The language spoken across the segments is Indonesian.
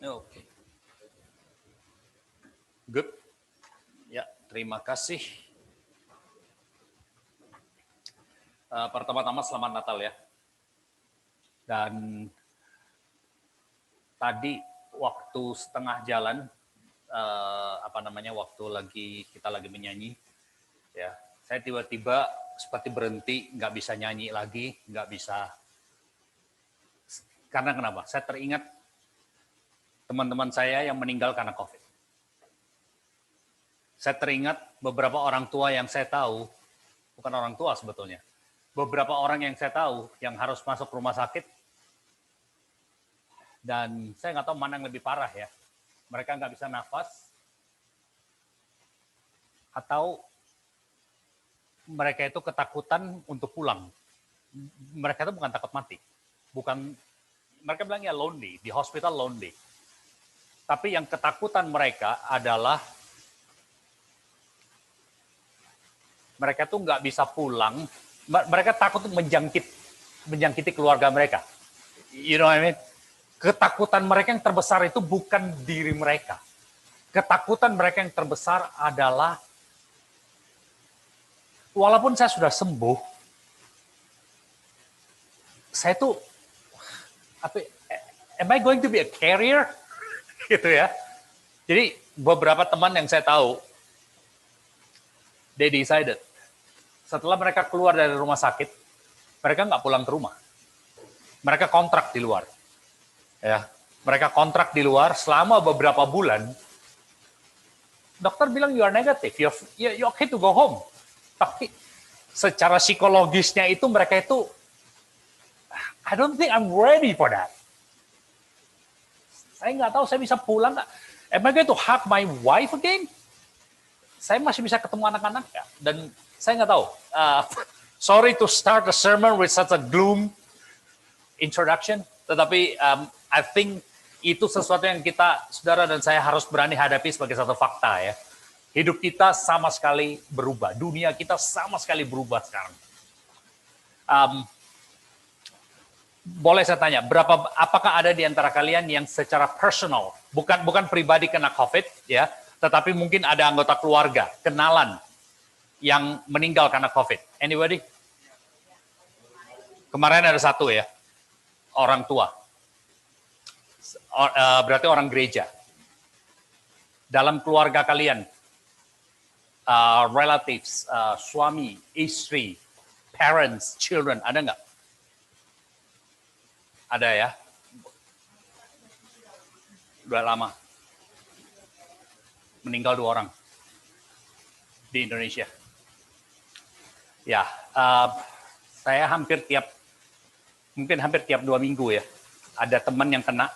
Oke. Good. Ya, terima kasih. Pertama-tama selamat Natal ya. Dan tadi waktu setengah jalan, waktu kita lagi menyanyi, ya, saya tiba-tiba seperti berhenti, nggak bisa nyanyi lagi, nggak bisa. Karena kenapa? Saya teringat teman-teman saya yang meninggal karena COVID. Saya teringat beberapa orang tua yang saya tahu, bukan orang tua sebetulnya, beberapa orang yang saya tahu yang harus masuk rumah sakit, dan saya nggak tahu mana yang lebih parah ya. Mereka nggak bisa nafas, atau mereka itu ketakutan untuk pulang. Mereka itu bukan takut mati, mereka bilangnya lonely, di hospital lonely. Tapi yang ketakutan mereka adalah mereka tuh nggak bisa pulang, mereka takut menjangkiti keluarga mereka. You know what I mean? Ketakutan mereka yang terbesar itu bukan diri mereka. Ketakutan mereka yang terbesar adalah, walaupun saya sudah sembuh, saya tuh, am I going to be a carrier? Gitu ya. Jadi beberapa teman yang saya tahu, they decided, setelah mereka keluar dari rumah sakit, mereka nggak pulang ke rumah. Mereka kontrak di luar. Ya, mereka kontrak di luar selama beberapa bulan. Dokter bilang you are negative, you're okay to go home. Tapi secara psikologisnya itu mereka itu, I don't think I'm ready for that. Saya nggak tahu saya bisa pulang nggak. Am I going to hug my wife again? Saya masih bisa ketemu anak-anak ya. Dan saya nggak tahu. Sorry to start the sermon with such a gloom introduction. Tetapi I think itu sesuatu yang kita, saudara dan saya, harus berani hadapi sebagai satu fakta ya. Hidup kita sama sekali berubah. Dunia kita sama sekali berubah sekarang. Boleh saya tanya, apakah ada di antara kalian yang secara personal, bukan pribadi kena COVID, ya, tetapi mungkin ada anggota keluarga, kenalan, yang meninggal karena COVID? Anybody? Kemarin ada satu ya, orang tua. Berarti orang gereja. Dalam keluarga kalian, relatives, suami, istri, parents, children, ada nggak? Ada ya? Udah lama. Meninggal 2 orang di Indonesia. Ya, saya hampir tiap 2 minggu ya, ada teman yang kena,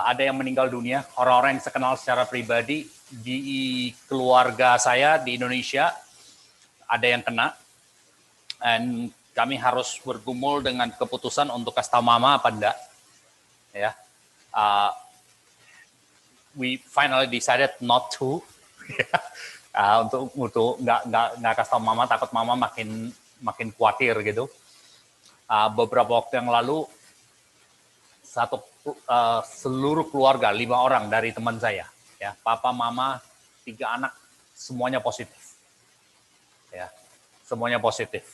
ada yang meninggal dunia, orang-orang yang saya kenal secara pribadi di keluarga saya di Indonesia, ada yang kena, dan kami harus bergumul dengan keputusan untuk kasih tahu mama apa enggak, ya. We finally decided not to, untuk nggak kasih tahu mama, takut mama makin khawatir gitu. Beberapa waktu yang lalu, seluruh keluarga 5 orang dari teman saya, ya, papa, mama, 3 anak, semuanya positif, ya, semuanya positif.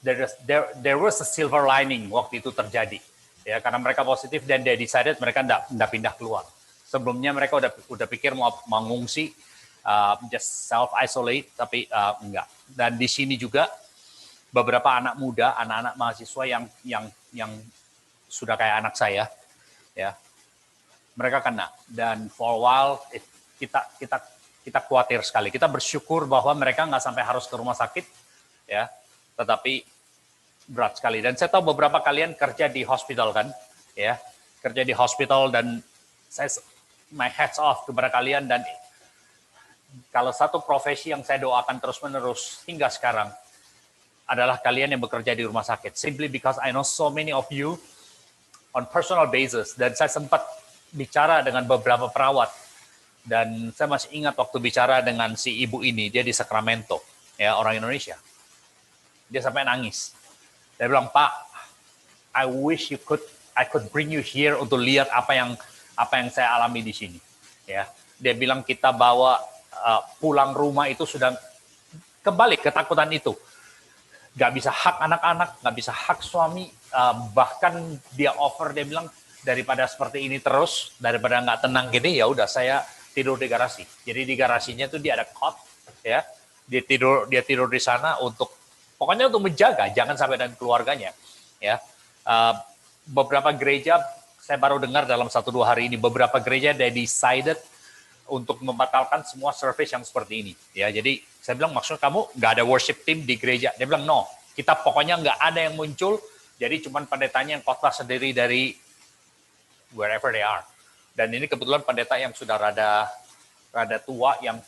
There was a silver lining waktu itu terjadi, ya, karena mereka positif dan they decided mereka nggak pindah keluar. Sebelumnya mereka udah pikir mau mengungsi, just self isolate, tapi enggak. Dan di sini juga beberapa anak muda, anak-anak mahasiswa yang sudah kayak anak saya, ya, mereka kena. Dan for a while kita khawatir sekali. Kita bersyukur bahwa mereka nggak sampai harus ke rumah sakit, ya. Tetapi berat sekali. Dan saya tahu beberapa kalian kerja di hospital kan, ya, kerja di hospital, dan saya my hats off kepada kalian. Dan kalau satu profesi yang saya doakan terus-menerus hingga sekarang adalah kalian yang bekerja di rumah sakit. Simply because I know so many of you on personal basis. Dan saya sempat bicara dengan beberapa perawat. Dan saya masih ingat waktu bicara dengan si ibu ini, dia di Sacramento, ya, orang Indonesia. Dia sampai nangis. Dia bilang, Pak, I wish I could bring you here untuk lihat apa yang saya alami di sini. Ya, dia bilang kita bawa pulang rumah itu sudah kembali ketakutan itu. Gak bisa hak anak-anak, gak bisa hak suami, bahkan dia offer, dia bilang daripada seperti ini terus, daripada nggak tenang gini, ya udah saya tidur di garasi. Jadi di garasinya tuh dia ada cot, ya, dia tidur di sana pokoknya untuk menjaga jangan sampai dengan keluarganya, ya. Beberapa gereja saya baru dengar dalam 1-2 hari ini, beberapa gereja they decided untuk membatalkan semua service yang seperti ini, ya. Jadi saya bilang, maksud kamu nggak ada worship team di gereja? Dia bilang, no, kita pokoknya nggak ada yang muncul, jadi cuman pendetanya yang khotbah sendiri dari wherever they are. Dan ini kebetulan pendeta yang sudah rada tua, yang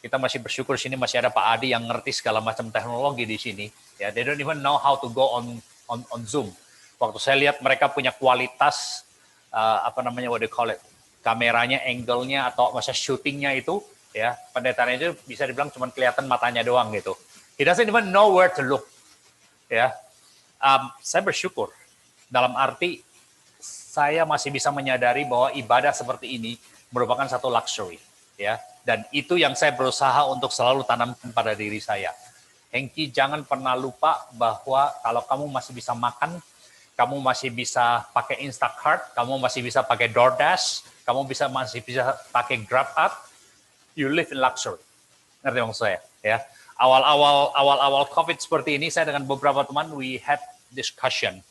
kita masih bersyukur sini masih ada Pak Adi yang ngerti segala macam teknologi di sini. Ya, they don't even know how to go on Zoom. Waktu saya lihat mereka punya kualitas what they call it, kameranya, angle-nya atau masa syutingnya itu, ya, pendetanya itu bisa dibilang cuma kelihatan matanya doang gitu. He doesn't even know where to look. Ya, saya bersyukur dalam arti saya masih bisa menyadari bahwa ibadah seperti ini merupakan satu luxury, ya. Dan itu yang saya berusaha untuk selalu tanamkan pada diri saya. Hengki, jangan pernah lupa bahwa kalau kamu masih bisa makan, kamu masih bisa pakai Instacart, kamu masih bisa pakai DoorDash, kamu masih bisa pakai GrabHub, you live in luxury. Ngerti maksud saya? Ya. Awal-awal COVID seperti ini, saya dengan beberapa teman, we had discussion.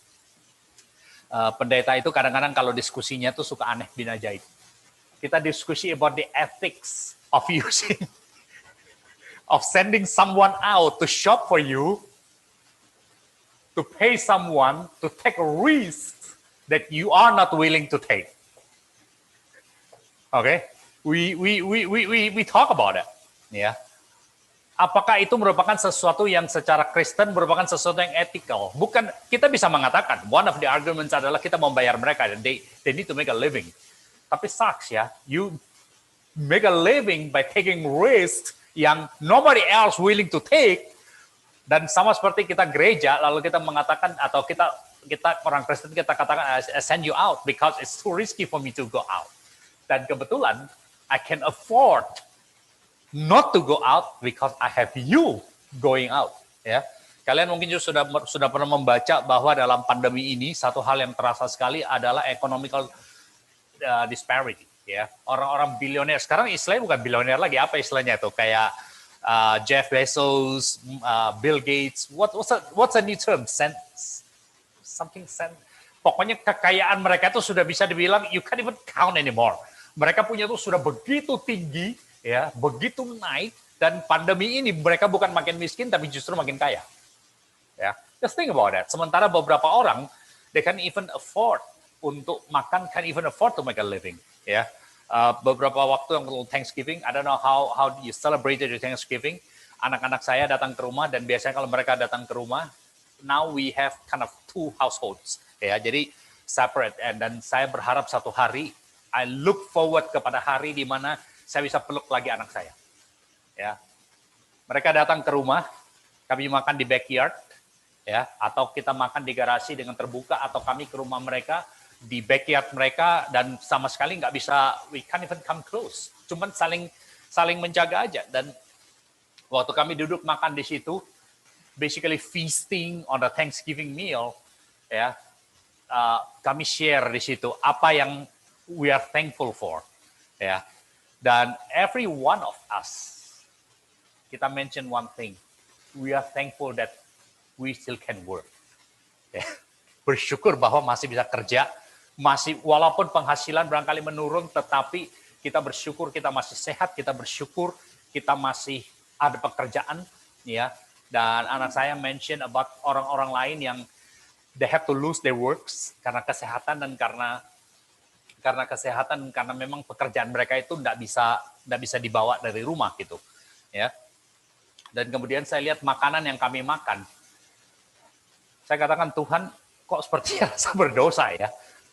Pendeta itu kadang-kadang kalau diskusinya tuh suka aneh bin ajaib. Kita diskusi about the ethics of using, of sending someone out to shop for you, to pay someone to take a risk that you are not willing to take. Okay, we talk about it, ya. Apakah itu merupakan sesuatu yang secara Kristen merupakan sesuatu yang ethical? Bukan, kita bisa mengatakan one of the arguments adalah kita membayar mereka dan they need to make a living. Tapi sucks, ya, you make a living by taking risk yang nobody else willing to take. Dan sama seperti kita gereja, lalu kita mengatakan, atau kita orang Kristen kita katakan, I send you out because it's too risky for me to go out. Dan kebetulan I can afford not to go out because I have you going out. Ya, kalian mungkin juga sudah pernah membaca bahwa dalam pandemi ini satu hal yang terasa sekali adalah economical disparity. Ya, orang-orang bilioner sekarang istilahnya bukan bilioner lagi, apa istilahnya itu, kayak Jeff Bezos, Bill Gates. What's a new term? Pokoknya kekayaan mereka itu sudah bisa dibilang you can't even count anymore. Mereka punya tuh sudah begitu tinggi, ya, begitu naik, dan pandemi ini mereka bukan makin miskin tapi justru makin kaya. Ya, just think about that. Sementara beberapa orang they can even afford untuk makan, can even afford to make a living. Ya, beberapa waktu yang Thanksgiving, I don't know how you celebrated your Thanksgiving. Anak-anak saya datang ke rumah, dan biasanya kalau mereka datang ke rumah, now we have kind of 2 households. Ya, jadi separate. Dan saya berharap satu hari, I look forward kepada hari di mana saya bisa peluk lagi anak saya. Ya, mereka datang ke rumah, kami makan di backyard, ya, atau kita makan di garasi dengan terbuka, atau kami ke rumah mereka di backyard mereka, dan sama sekali nggak bisa, we can't even come close, cuman saling menjaga aja. Dan waktu kami duduk makan di situ, basically feasting on the Thanksgiving meal, ya, kami share di situ apa yang we are thankful for, ya. Dan every one of us, kita mention one thing, we are thankful that we still can work. Ya. Bersyukur bahwa masih bisa kerja, masih walaupun penghasilan barangkali menurun, tetapi kita bersyukur kita masih sehat, kita bersyukur kita masih ada pekerjaan, ya. Dan anak saya mention about orang-orang lain yang they have to lose their works karena kesehatan dan karena kesehatan, karena memang pekerjaan mereka itu tidak bisa dibawa dari rumah gitu, ya. Dan kemudian saya lihat makanan yang kami makan, saya katakan, Tuhan, kok seperti rasa berdosa ya.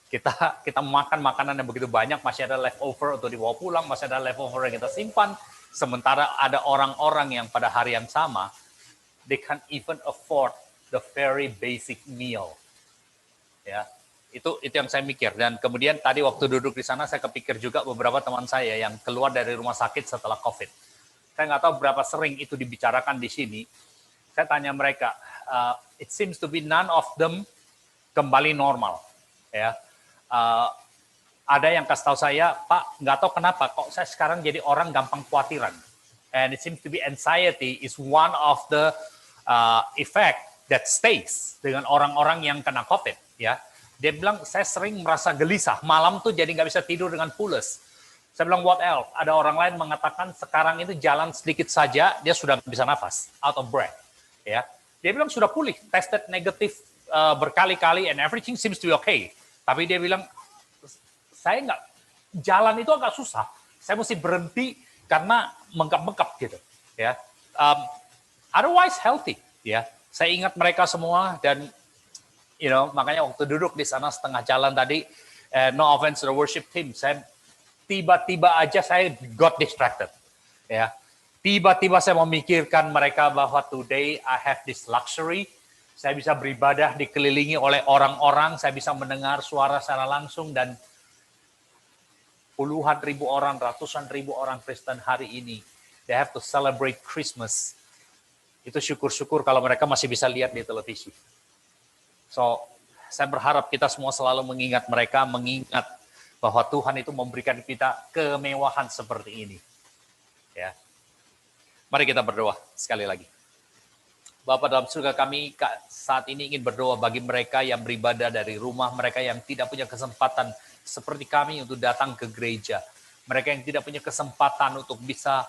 Kita makan makanan yang begitu banyak, masih ada leftover untuk dibawa pulang, masih ada leftover yang kita simpan. Sementara ada orang-orang yang pada hari yang sama, they can't even afford the very basic meal. Ya, itu yang saya mikir. Dan kemudian tadi waktu duduk di sana, saya kepikir juga beberapa teman saya yang keluar dari rumah sakit setelah COVID. Saya nggak tahu berapa sering itu dibicarakan di sini. Saya tanya mereka, it seems to be none of them kembali normal. Ya, ada yang kasih tahu saya, Pak, nggak tahu kenapa kok saya sekarang jadi orang gampang khawatiran. And it seems to be anxiety is one of the effect that stays dengan orang-orang yang kena COVID. Ya, dia bilang saya sering merasa gelisah, malam tuh jadi nggak bisa tidur dengan pules. Saya bilang what else? Ada orang lain mengatakan sekarang itu jalan sedikit saja dia sudah bisa nafas, out of breath. Ya, dia bilang sudah pulih, tested negatif berkali-kali and everything seems to be okay. Tapi dia bilang saya nggak, jalan itu agak susah. Saya mesti berhenti karena mengkap-mengkap gitu. Ya, otherwise healthy. Ya, saya ingat mereka semua dan makanya waktu duduk di sana setengah jalan tadi, no offense to the worship team, saya tiba-tiba aja saya got distracted. Ya, tiba-tiba saya memikirkan mereka bahwa today I have this luxury. Saya bisa beribadah dikelilingi oleh orang-orang, saya bisa mendengar suara secara langsung dan puluhan ribu orang, ratusan ribu orang Kristen hari ini, they have to celebrate Christmas. Itu syukur-syukur kalau mereka masih bisa lihat di televisi. So, saya berharap kita semua selalu mengingat mereka, mengingat bahwa Tuhan itu memberikan kita kemewahan seperti ini. Ya. Mari kita berdoa sekali lagi. Bapa dalam surga, kami saat ini ingin berdoa bagi mereka yang beribadah dari rumah, mereka yang tidak punya kesempatan seperti kami untuk datang ke gereja. Mereka yang tidak punya kesempatan untuk bisa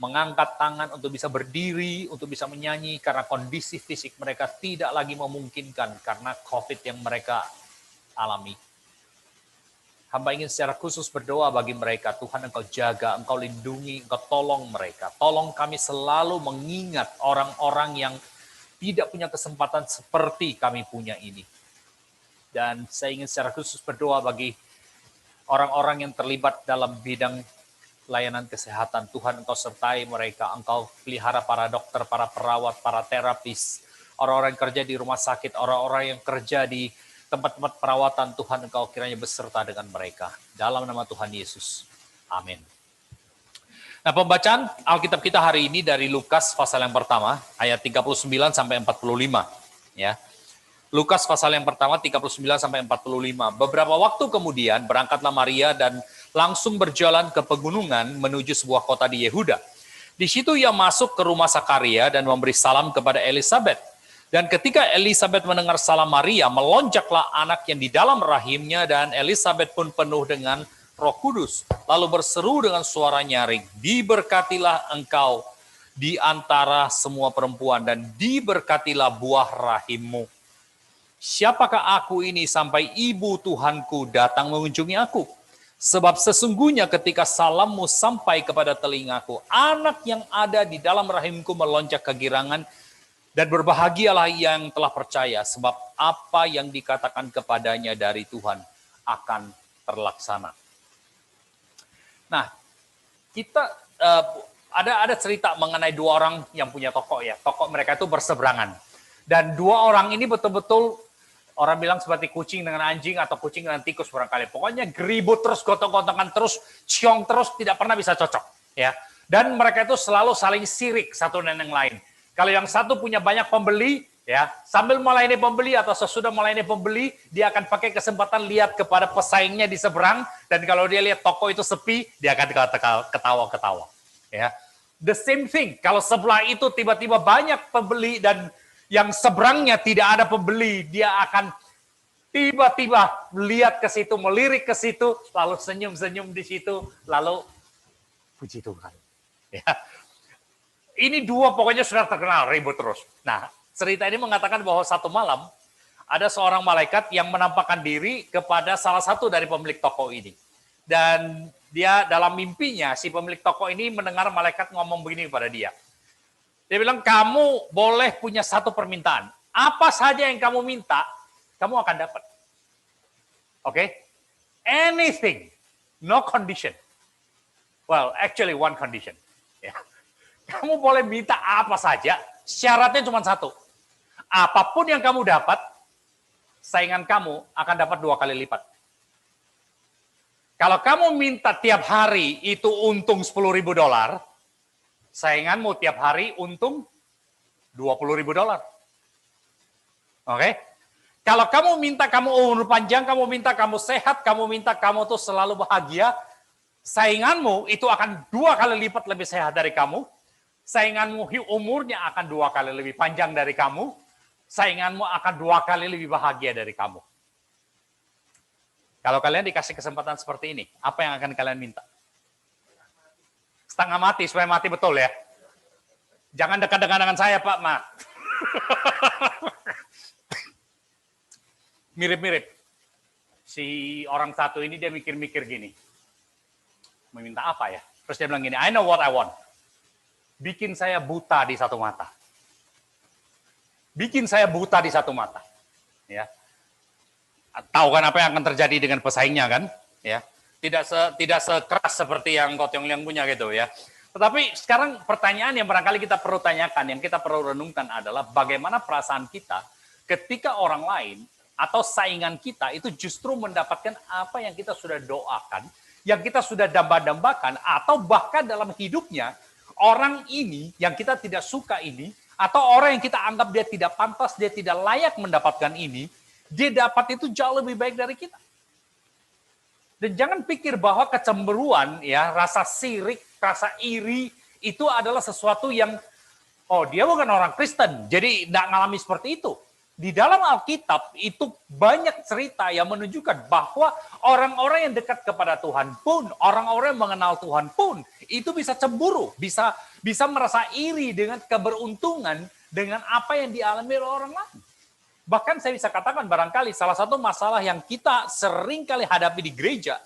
mengangkat tangan, untuk bisa berdiri, untuk bisa menyanyi, karena kondisi fisik mereka tidak lagi memungkinkan karena COVID yang mereka alami. Hamba ingin secara khusus berdoa bagi mereka. Tuhan, Engkau jaga, Engkau lindungi, Engkau tolong mereka. Tolong kami selalu mengingat orang-orang yang tidak punya kesempatan seperti kami punya ini. Dan saya ingin secara khusus berdoa bagi orang-orang yang terlibat dalam bidang layanan kesehatan. Tuhan, Engkau sertai mereka. Engkau pelihara para dokter, para perawat, para terapis, orang-orang yang kerja di rumah sakit, orang-orang yang kerja di tempat-tempat perawatan. Tuhan, Engkau kiranya beserta dengan mereka. Dalam nama Tuhan Yesus. Amin. Nah, pembacaan Alkitab kita hari ini dari Lukas pasal yang pertama, ayat 39 sampai 45. Ya. Lukas pasal yang pertama 39 sampai 45. Beberapa waktu kemudian berangkatlah Maria dan langsung berjalan ke pegunungan menuju sebuah kota di Yehuda. Di situ ia masuk ke rumah Sakaria dan memberi salam kepada Elisabet. Dan ketika Elisabet mendengar salam Maria, melonjaklah anak yang di dalam rahimnya dan Elisabet pun penuh dengan Roh Kudus. Lalu berseru dengan suara nyaring, "Diberkatilah engkau di antara semua perempuan dan diberkatilah buah rahimmu. Siapakah aku ini sampai ibu Tuhanku datang mengunjungi aku? Sebab sesungguhnya ketika salammu sampai kepada telingaku, anak yang ada di dalam rahimku melonjak kegirangan, dan berbahagialah yang telah percaya, sebab apa yang dikatakan kepadanya dari Tuhan akan terlaksana." Nah, kita ada cerita mengenai dua orang yang punya toko ya. Toko mereka itu berseberangan. Dan dua orang ini betul-betul orang bilang seperti kucing dengan anjing atau kucing dengan tikus barangkali. Pokoknya geribut terus, gotong-gotongan terus, ciong terus, tidak pernah bisa cocok. Ya. Dan mereka itu selalu saling sirik satu dengan yang lain. Kalau yang satu punya banyak pembeli, ya sambil melayani pembeli atau sesudah melayani pembeli, dia akan pakai kesempatan lihat kepada pesaingnya di seberang. Dan kalau dia lihat toko itu sepi, dia akan ketawa-ketawa. Ya. The same thing, kalau sebelah itu tiba-tiba banyak pembeli dan yang seberangnya tidak ada pembeli, dia akan Tiba-tiba lihat ke situ, melirik ke situ, lalu senyum-senyum di situ, lalu puji Tuhan. Ya. Ini dua pokoknya sudah terkenal, ribut terus. Nah, cerita ini mengatakan bahwa satu malam, ada seorang malaikat yang menampakkan diri kepada salah satu dari pemilik toko ini. Dan dia dalam mimpinya, si pemilik toko ini mendengar malaikat ngomong begini kepada dia. Dia bilang, kamu boleh punya satu permintaan. Apa saja yang kamu minta, kamu akan dapat. Oke? Anything. No condition. Well, actually one condition. Ya. Kamu boleh minta apa saja, syaratnya cuma satu. Apapun yang kamu dapat, saingan kamu akan dapat 2 kali lipat. Kalau kamu minta tiap hari itu untung $10.000, sainganmu tiap hari untung $20.000. Oke? Kalau kamu minta kamu umur panjang, kamu minta kamu sehat, kamu minta kamu tuh selalu bahagia, sainganmu itu akan 2 kali lipat lebih sehat dari kamu, sainganmu umurnya akan 2 kali lebih panjang dari kamu, sainganmu akan 2 kali lebih bahagia dari kamu. Kalau kalian dikasih kesempatan seperti ini, apa yang akan kalian minta? Setengah mati, supaya mati betul ya. Jangan dekat-dekat dengan saya, Pak, Ma. Mirip-mirip. Si orang satu ini dia mikir-mikir gini. Meminta apa ya? Terus dia bilang gini, I know what I want. Bikin saya buta di satu mata. Bikin saya buta di satu mata. Ya. Tahu kan apa yang akan terjadi dengan pesaingnya kan? Ya. Tidak sekeras seperti yang Ko Tiong Liang punya gitu ya. Tetapi sekarang pertanyaan yang barangkali kita perlu tanyakan, yang kita perlu renungkan adalah bagaimana perasaan kita ketika orang lain atau saingan kita itu justru mendapatkan apa yang kita sudah doakan, yang kita sudah damba-dambakan, atau bahkan dalam hidupnya orang ini yang kita tidak suka ini, atau orang yang kita anggap dia tidak pantas, dia tidak layak mendapatkan ini, dia dapat itu jauh lebih baik dari kita. Dan jangan pikir bahwa kecemburuan, ya, rasa sirik, rasa iri itu adalah sesuatu yang, oh dia bukan orang Kristen, jadi tidak ngalami seperti itu. Di dalam Alkitab itu banyak cerita yang menunjukkan bahwa orang-orang yang dekat kepada Tuhan pun, orang-orang yang mengenal Tuhan pun, itu bisa cemburu, bisa merasa iri dengan keberuntungan dengan apa yang dialami oleh orang lain. Bahkan saya bisa katakan barangkali salah satu masalah yang kita sering kali hadapi di gereja,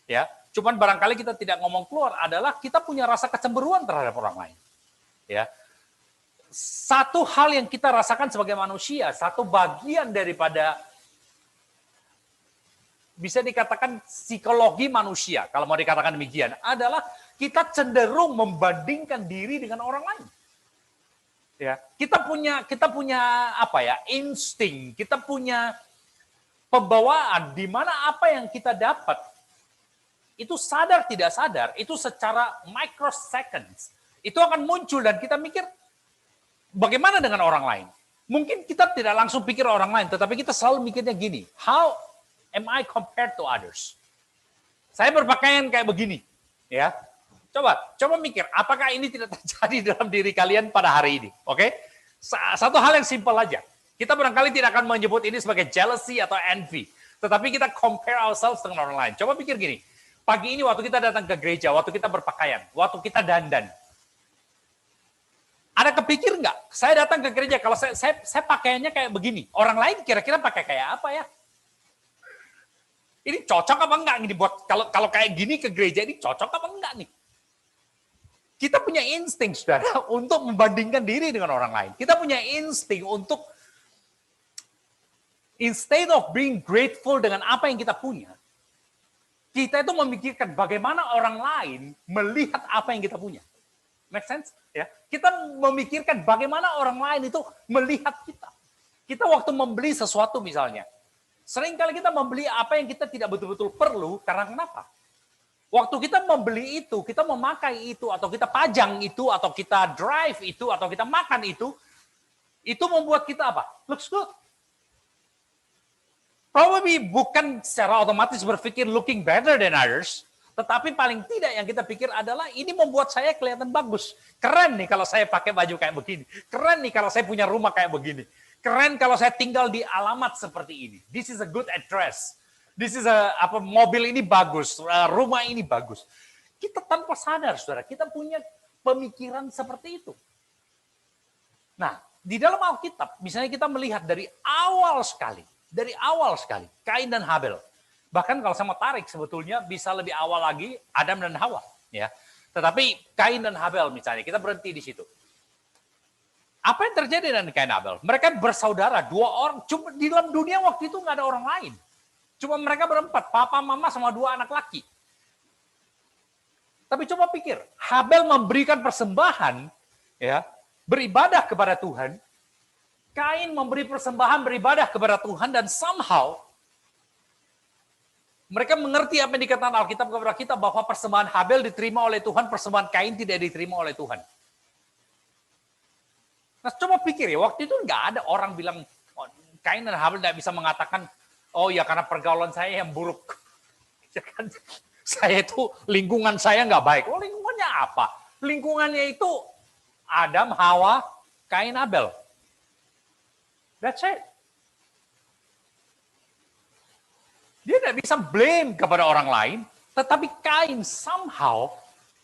ya, cuman barangkali kita tidak ngomong keluar adalah kita punya rasa kecemburuan terhadap orang lain. Ya. Satu hal yang kita rasakan sebagai manusia, satu bagian daripada bisa dikatakan psikologi manusia, kalau mau dikatakan demikian, adalah kita cenderung membandingkan diri dengan orang lain. Ya, kita punya apa ya, insting, kita punya pembawaan di mana apa yang kita dapat itu sadar tidak sadar, itu secara microseconds itu akan muncul dan kita mikir bagaimana dengan orang lain. Mungkin kita tidak langsung pikir orang lain, tetapi kita selalu mikirnya gini, how am I compared to others? Saya berpakaian kayak begini, ya. Coba mikir, apakah ini tidak terjadi dalam diri kalian pada hari ini? Oke? Satu hal yang simpel aja. Kita barangkali tidak akan menyebut ini sebagai jealousy atau envy, tetapi kita compare ourselves dengan orang lain. Coba pikir gini, pagi ini waktu kita datang ke gereja, waktu kita berpakaian, waktu kita dandan, ada kepikir nggak? Saya datang ke gereja, kalau saya pakaiannya kayak begini, orang lain kira-kira pakai kayak apa ya? Ini cocok apa enggak nih buat kalau kayak gini ke gereja, ini cocok apa enggak nih? Kita punya insting, saudara, untuk membandingkan diri dengan orang lain. Kita punya insting untuk, instead of being grateful dengan apa yang kita punya, kita itu memikirkan bagaimana orang lain melihat apa yang kita punya. Make sense? Ya, kita memikirkan bagaimana orang lain itu melihat kita. Kita waktu membeli sesuatu misalnya, seringkali kita membeli apa yang kita tidak betul-betul perlu, karena kenapa? Waktu kita membeli itu, kita memakai itu, atau kita pajang itu, atau kita drive itu, atau kita makan itu membuat kita apa? Looks good. Probably bukan secara otomatis berpikir looking better than others, tetapi paling tidak yang kita pikir adalah ini membuat saya kelihatan bagus. Keren nih kalau saya pakai baju kayak begini. Keren nih kalau saya punya rumah kayak begini. keren kalau saya tinggal di alamat seperti ini. This is a good address. This is mobil ini bagus, rumah ini bagus. Kita tanpa sadar, saudara, kita punya pemikiran seperti itu. Nah, di dalam Alkitab, misalnya kita melihat dari awal sekali, Kain dan Habel. Bahkan kalau saya mau tarik sebetulnya bisa lebih awal lagi Adam dan Hawa, ya. Tetapi Kain dan Habel misalnya, kita berhenti di situ. Apa yang terjadi dengan Kain dan Habel? Mereka bersaudara, 2 orang, cuma di dalam dunia waktu itu nggak ada orang lain. Cuma mereka berempat, papa, mama, sama 2 anak laki. Tapi coba pikir, Habel memberikan persembahan, ya, beribadah kepada Tuhan, Kain memberi persembahan beribadah kepada Tuhan, dan somehow mereka mengerti apa yang dikatakan Alkitab kepada kita, bahwa persembahan Habel diterima oleh Tuhan, persembahan Kain tidak diterima oleh Tuhan. Nah, coba pikir ya, waktu itu nggak ada orang bilang, Kain dan Habel tidak bisa mengatakan, oh ya karena pergaulan saya yang buruk. Ya kan? Saya itu, lingkungan saya nggak baik. Oh, lingkungannya apa? Lingkungannya itu Adam, Hawa, Kain, Habel. That's it. Dia tidak bisa blame kepada orang lain, tetapi Kain somehow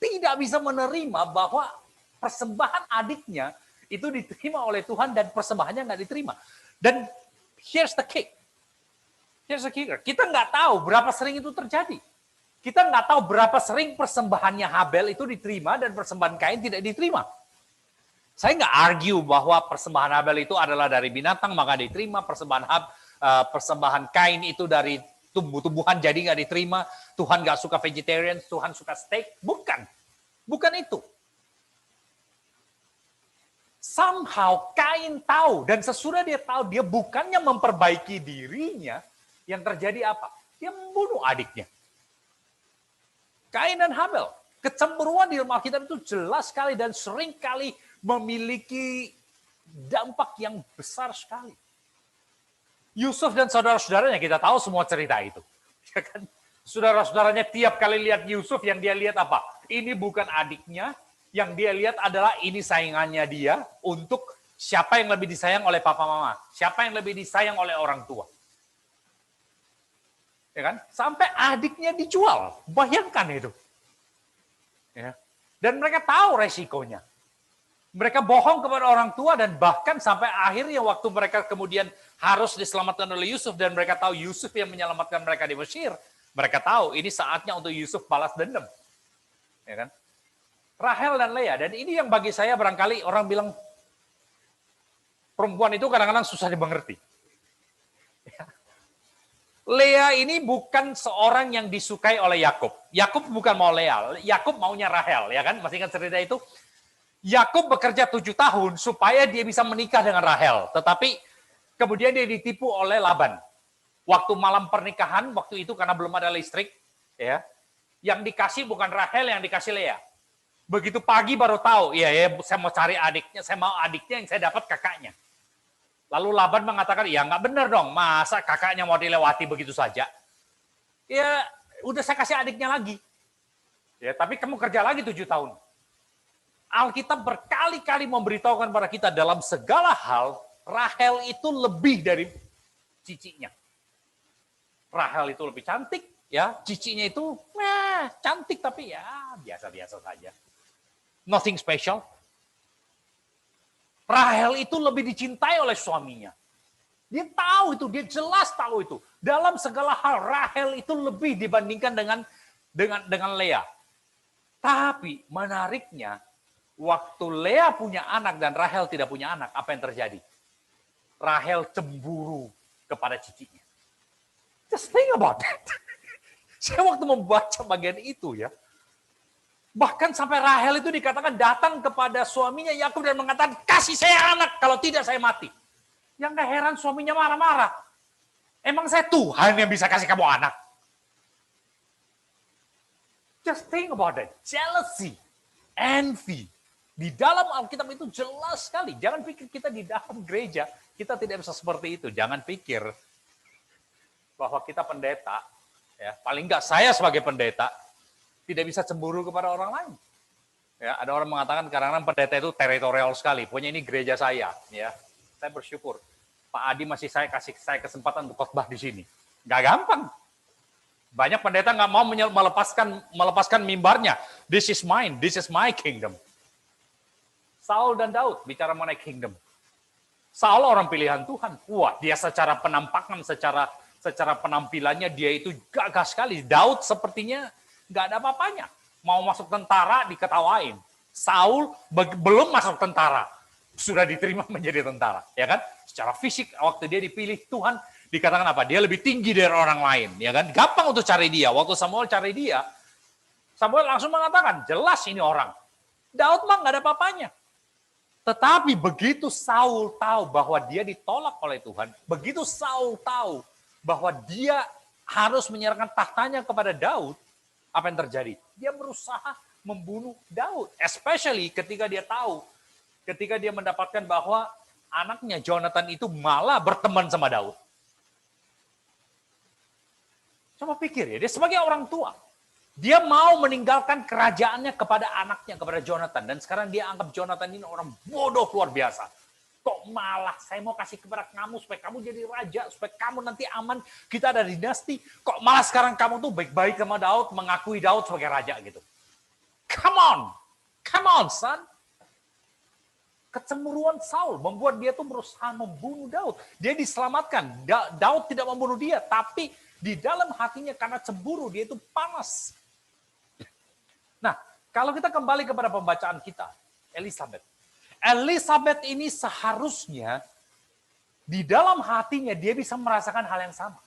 tidak bisa menerima bahwa persembahan adiknya itu diterima oleh Tuhan dan persembahannya nggak diterima. Dan here's the kick. Here's the kicker. Kita nggak tahu berapa sering itu terjadi. Kita nggak tahu berapa sering persembahannya Habel itu diterima dan persembahan Kain tidak diterima. Saya nggak argue bahwa persembahan Habel itu adalah dari binatang maka diterima, persembahan Kain itu dari tumbuh-tumbuhan jadi nggak diterima, Tuhan nggak suka vegetarian, Tuhan suka steak. Bukan itu. Somehow Kain tahu, dan sesudah dia tahu, dia bukannya memperbaiki dirinya, yang terjadi apa? Dia membunuh adiknya. Kain dan Habel. Kecemburuan di dalam Alkitab itu jelas sekali dan sering kali memiliki dampak yang besar sekali. Yusuf dan saudara-saudaranya, kita tahu semua cerita itu. Ya kan? Saudara-saudaranya tiap kali lihat Yusuf, yang dia lihat apa? Ini bukan adiknya, yang dia lihat adalah ini saingannya dia untuk siapa yang lebih disayang oleh papa mama, siapa yang lebih disayang oleh orang tua. Ya kan? Sampai adiknya dijual. Bayangkan itu. Ya. Dan mereka tahu resikonya. Mereka bohong kepada orang tua dan bahkan sampai akhirnya waktu mereka kemudian harus diselamatkan oleh Yusuf dan mereka tahu Yusuf yang menyelamatkan mereka di Mesir. Mereka tahu ini saatnya untuk Yusuf balas dendam. Ya kan? Rahel dan Lea. Dan ini yang bagi saya barangkali orang bilang perempuan itu kadang-kadang susah dimengerti. Ya. Lea ini bukan seorang yang disukai oleh Yakub. Yakub bukan mau Lea, Yakub maunya Rahel, ya kan? Masih ingat cerita itu? Yakub bekerja 7 tahun supaya dia bisa menikah dengan Rahel, tetapi kemudian dia ditipu oleh Laban. Waktu malam pernikahan, waktu itu karena belum ada listrik, ya, yang dikasih bukan Rahel, yang dikasih Lea. Begitu pagi baru tahu, ya saya mau cari adiknya, saya mau adiknya yang saya dapat kakaknya. Lalu Laban mengatakan, ya nggak benar dong, masa kakaknya mau dilewati begitu saja? Ya udah saya kasih adiknya lagi. Ya, tapi kamu kerja lagi 7 tahun. Alkitab berkali-kali memberitahukan kepada kita dalam segala hal, Rahel itu lebih dari cicinya. Rahel itu lebih cantik, ya, cicinya itu cantik tapi ya biasa-biasa saja. Nothing special. Rahel itu lebih dicintai oleh suaminya. Dia tahu itu, dia jelas tahu itu. Dalam segala hal Rahel itu lebih dibandingkan dengan Lea. Tapi menariknya, waktu Lea punya anak dan Rahel tidak punya anak, apa yang terjadi? Rahel cemburu kepada cicinya. Just think about that. Saya waktu membaca bagian itu ya, bahkan sampai Rahel itu dikatakan datang kepada suaminya Yakub dan mengatakan, kasih saya anak, kalau tidak saya mati. Yang gak heran suaminya marah-marah. Emang saya Tuhan yang bisa kasih kamu anak? Just think about that. Jealousy, envy. Di dalam Alkitab itu jelas sekali. Jangan pikir kita di dalam gereja, kita tidak bisa seperti itu. Jangan pikir bahwa kita pendeta, ya, paling enggak saya sebagai pendeta, tidak bisa cemburu kepada orang lain. Ya, ada orang mengatakan kadang-kadang pendeta itu teritorial sekali. Pokoknya ini gereja saya. Ya, saya bersyukur. Pak Adi masih kasih saya kesempatan untuk khotbah di sini. Nggak gampang. Banyak pendeta nggak mau melepaskan mimbarnya. This is mine, this is my kingdom. Saul dan Daud bicara mengenai kingdom. Saul orang pilihan Tuhan. Wah, dia secara penampakan, secara penampilannya dia itu gagah sekali. Daud sepertinya nggak ada apa-apanya. Mau masuk tentara diketawain. Saul belum masuk tentara, sudah diterima menjadi tentara, ya kan? Secara fisik waktu dia dipilih Tuhan dikatakan apa? Dia lebih tinggi dari orang lain, ya kan? Gampang untuk cari dia. Waktu Samuel cari dia, Samuel langsung mengatakan, jelas ini orang. Daud mah nggak ada apa-apanya. Tetapi begitu Saul tahu bahwa dia ditolak oleh Tuhan, begitu Saul tahu bahwa dia harus menyerahkan tahtanya kepada Daud, apa yang terjadi? Dia berusaha membunuh Daud, especially ketika dia tahu, ketika dia mendapatkan bahwa anaknya Jonathan itu malah berteman sama Daud. Coba pikir ya, dia sebagai orang tua, dia mau meninggalkan kerajaannya kepada anaknya, kepada Jonathan. Dan sekarang dia anggap Jonathan ini orang bodoh luar biasa. Kok malah saya mau kasih kepada kamu supaya kamu jadi raja, supaya kamu nanti aman, kita ada dinasti. Kok malah sekarang kamu tuh baik-baik sama Daud, mengakui Daud sebagai raja gitu. Come on son. Kecemburuan Saul membuat dia tuh berusaha membunuh Daud. Dia diselamatkan, Daud tidak membunuh dia, tapi di dalam hatinya karena cemburu dia itu panas. Nah, kalau kita kembali kepada pembacaan kita, Elizabeth ini seharusnya di dalam hatinya dia bisa merasakan hal yang sama.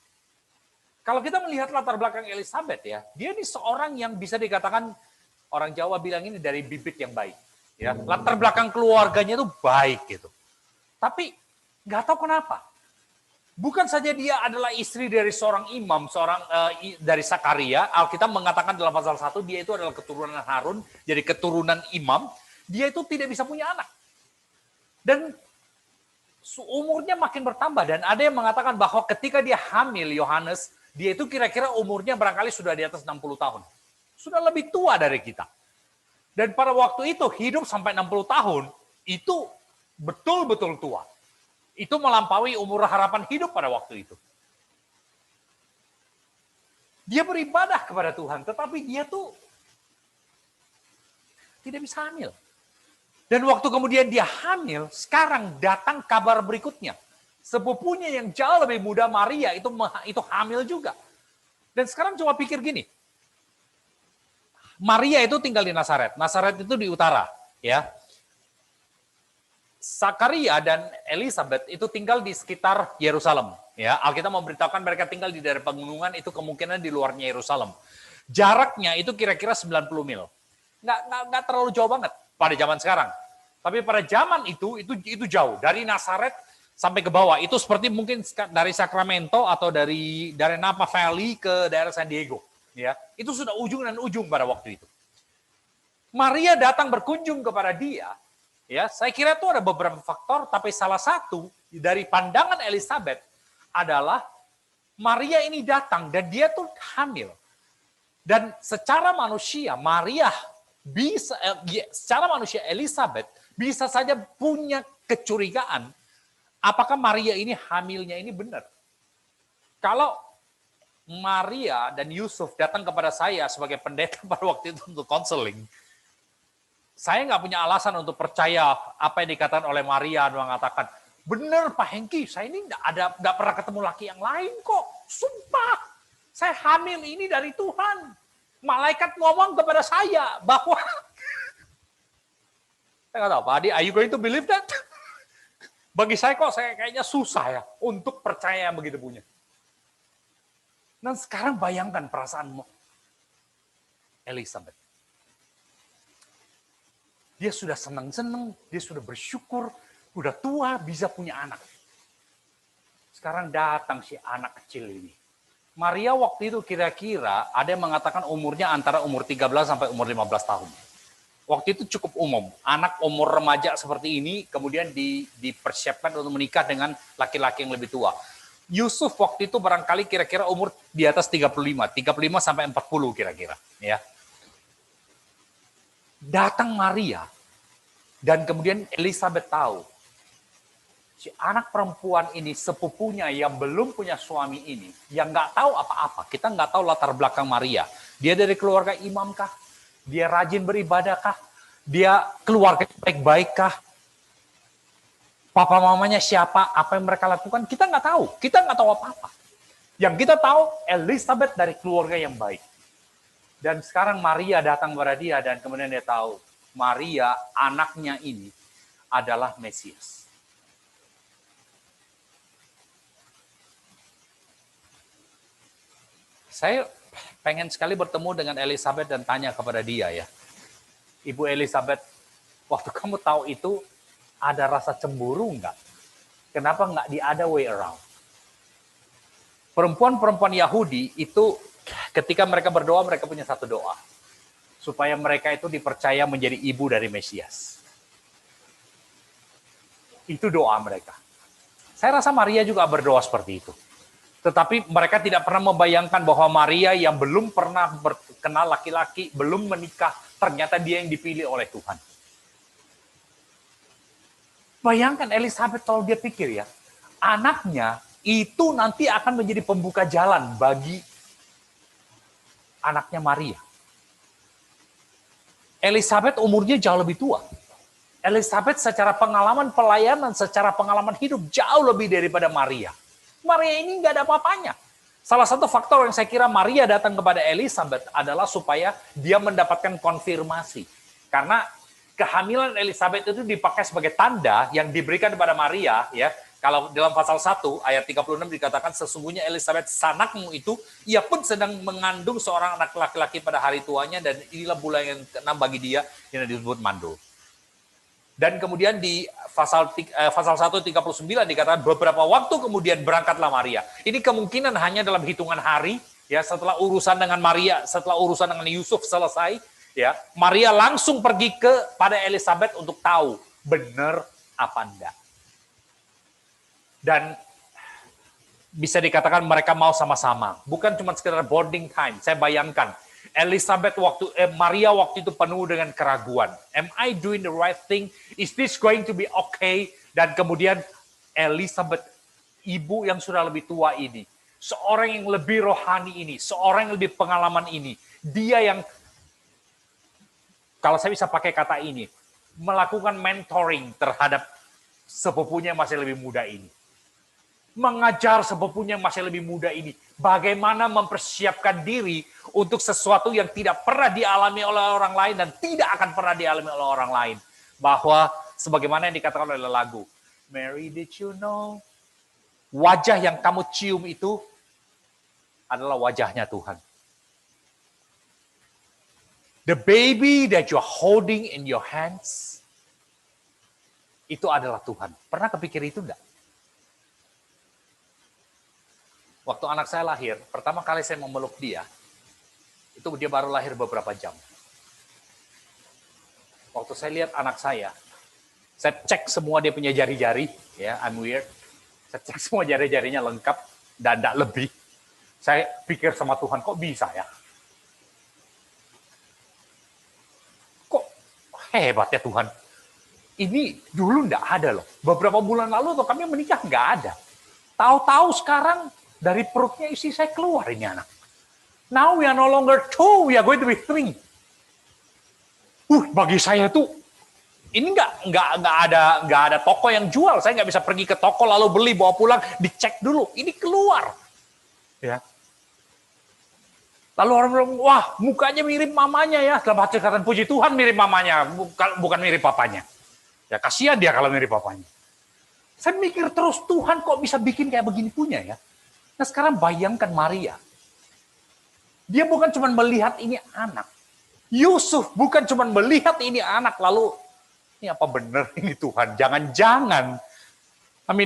Kalau kita melihat latar belakang Elizabeth ya, dia ini seorang yang bisa dikatakan orang Jawa bilang ini dari bibit yang baik. Ya, latar belakang keluarganya itu baik gitu. Tapi nggak tahu kenapa. Bukan saja dia adalah istri dari seorang imam, dari Sakaria. Alkitab mengatakan dalam pasal 1 dia itu adalah keturunan Harun, jadi keturunan imam. Dia itu tidak bisa punya anak. Dan umurnya makin bertambah. Dan ada yang mengatakan bahwa ketika dia hamil Yohanes, dia itu kira-kira umurnya barangkali sudah di atas 60 tahun. Sudah lebih tua dari kita. Dan pada waktu itu hidup sampai 60 tahun, itu betul-betul tua. Itu melampaui umur harapan hidup pada waktu itu. Dia beribadah kepada Tuhan, tetapi dia tuh tidak bisa hamil. Dan waktu kemudian dia hamil, sekarang datang kabar berikutnya. Sepupunya yang jauh lebih muda, Maria, itu hamil juga. Dan sekarang coba pikir gini, Maria itu tinggal di Nazaret. Nazaret itu di utara, ya. Sakaria dan Elizabeth itu tinggal di sekitar Yerusalem, ya. Alkitab memberitakan mereka tinggal di daerah pegunungan, itu kemungkinan di luarnya Yerusalem. Jaraknya itu kira-kira 90 mil. Nggak terlalu jauh banget pada zaman sekarang. Tapi pada zaman itu jauh. Dari Nazaret sampai ke bawah. Itu seperti mungkin dari Sacramento atau dari Napa Valley ke daerah San Diego. Ya, itu sudah ujung dan ujung pada waktu itu. Maria datang berkunjung kepada dia. Ya, saya kira itu ada beberapa faktor, tapi salah satu dari pandangan Elizabeth adalah Maria ini datang dan dia tuh hamil. Dan secara manusia Elizabeth bisa saja punya kecurigaan apakah Maria ini hamilnya ini benar. Kalau Maria dan Yusuf datang kepada saya sebagai pendeta pada waktu itu untuk konseling, saya nggak punya alasan untuk percaya apa yang dikatakan oleh Maria dan mengatakan, benar Pak Hengki, saya ini nggak pernah ketemu laki yang lain kok. Sumpah, saya hamil ini dari Tuhan. Malaikat ngomong kepada saya bahwa, saya nggak tahu Pak Adi, are you going to believe that? Bagi saya kayaknya susah ya untuk percaya yang begitu punya. Dan sekarang bayangkan perasaanmu, Elizabeth. Dia sudah senang-senang, dia sudah bersyukur, udah tua bisa punya anak. Sekarang datang si anak kecil ini. Maria waktu itu kira-kira ada yang mengatakan umurnya antara umur 13 sampai umur 15 tahun. Waktu itu cukup umum. Anak umur remaja seperti ini kemudian dipersiapkan untuk menikah dengan laki-laki yang lebih tua. Yusuf waktu itu barangkali kira-kira umur di atas 35 sampai 40 kira-kira, ya. Datang Maria dan kemudian Elizabeth tahu Si anak perempuan ini, sepupunya yang belum punya suami ini, yang nggak tahu apa-apa. Kita nggak tahu latar belakang Maria. Dia dari keluarga imam kah? Dia rajin beribadah kah? Dia keluarga baik-baik kah? Papa mamanya siapa? Apa yang mereka lakukan? Kita nggak tahu. Kita nggak tahu apa-apa. Yang kita tahu, Elizabeth dari keluarga yang baik. Dan sekarang Maria datang kepada dia dan kemudian dia tahu, Maria, anaknya ini adalah Mesias. Saya pengen sekali bertemu dengan Elizabeth dan tanya kepada dia ya. Ibu Elizabeth, waktu kamu tahu itu, ada rasa cemburu enggak? Kenapa enggak the other way around? Perempuan-perempuan Yahudi itu ketika mereka berdoa, mereka punya satu doa. Supaya mereka itu dipercaya menjadi ibu dari Mesias. Itu doa mereka. Saya rasa Maria juga berdoa seperti itu. Tetapi mereka tidak pernah membayangkan bahwa Maria yang belum pernah kenal laki-laki, belum menikah, ternyata dia yang dipilih oleh Tuhan. Bayangkan Elizabeth kalau dia pikir ya, anaknya itu nanti akan menjadi pembuka jalan bagi anaknya Maria. Elizabeth umurnya jauh lebih tua. Elizabeth secara pengalaman pelayanan, secara pengalaman hidup jauh lebih daripada Maria. Maria ini nggak ada apa-apanya. Salah satu faktor yang saya kira Maria datang kepada Elizabeth adalah supaya dia mendapatkan konfirmasi. Karena kehamilan Elizabeth itu dipakai sebagai tanda yang diberikan kepada Maria, ya. Kalau dalam pasal 1 ayat 36 dikatakan sesungguhnya Elizabeth sanakmu itu ia pun sedang mengandung seorang anak laki-laki pada hari tuanya dan inilah bulan yang ke-6 bagi dia yang disebut mandul. Dan kemudian di pasal 1:39 dikatakan beberapa waktu kemudian berangkatlah Maria. Ini kemungkinan hanya dalam hitungan hari ya setelah urusan dengan Maria, setelah urusan dengan Yusuf selesai. Ya, Maria langsung pergi pada Elizabeth untuk tahu benar apa enggak. Dan bisa dikatakan mereka mau sama-sama. Bukan cuma sekedar bonding time. Saya bayangkan Maria waktu itu penuh dengan keraguan. Am I doing the right thing? Is this going to be okay? Dan kemudian Elizabeth, ibu yang sudah lebih tua ini, seorang yang lebih rohani ini, seorang yang lebih pengalaman ini, dia yang kalau saya bisa pakai kata ini, melakukan mentoring terhadap sepupunya yang masih lebih muda ini. Mengajar sepupunya yang masih lebih muda ini. Bagaimana mempersiapkan diri untuk sesuatu yang tidak pernah dialami oleh orang lain dan tidak akan pernah dialami oleh orang lain. Bahwa sebagaimana yang dikatakan oleh lagu, Mary, did you know? Wajah yang kamu cium itu adalah wajahnya Tuhan. The baby that you're holding in your hands, itu adalah Tuhan. Pernah kepikir itu enggak? Waktu anak saya lahir, pertama kali saya memeluk dia, itu dia baru lahir beberapa jam. Waktu saya lihat anak saya cek semua dia punya jari-jari, ya, I'm weird. Saya cek semua jari-jarinya lengkap, dan tidak lebih. Saya pikir sama Tuhan, kok bisa ya? Hebat ya Tuhan. Ini dulu enggak ada loh. Beberapa bulan lalu tuh kami menikah enggak ada. Tahu-tahu sekarang dari perutnya istri saya keluar ini anak. Now we are no longer two, we are going to be three. Bagi saya tuh ini enggak ada toko yang jual. Saya nggak bisa pergi ke toko lalu beli bawa pulang dicek dulu. Ini keluar. Ya. Lalu orang bilang, wah mukanya mirip mamanya ya. Dalam hati kata puji Tuhan mirip mamanya, bukan mirip papanya. Ya kasihan dia kalau mirip papanya. Saya mikir terus, Tuhan kok bisa bikin kayak begini punya ya. Nah sekarang bayangkan Maria. Dia bukan cuma melihat ini anak. Yusuf bukan cuma melihat ini anak, lalu, ini apa benar ini Tuhan? Jangan-jangan, 1%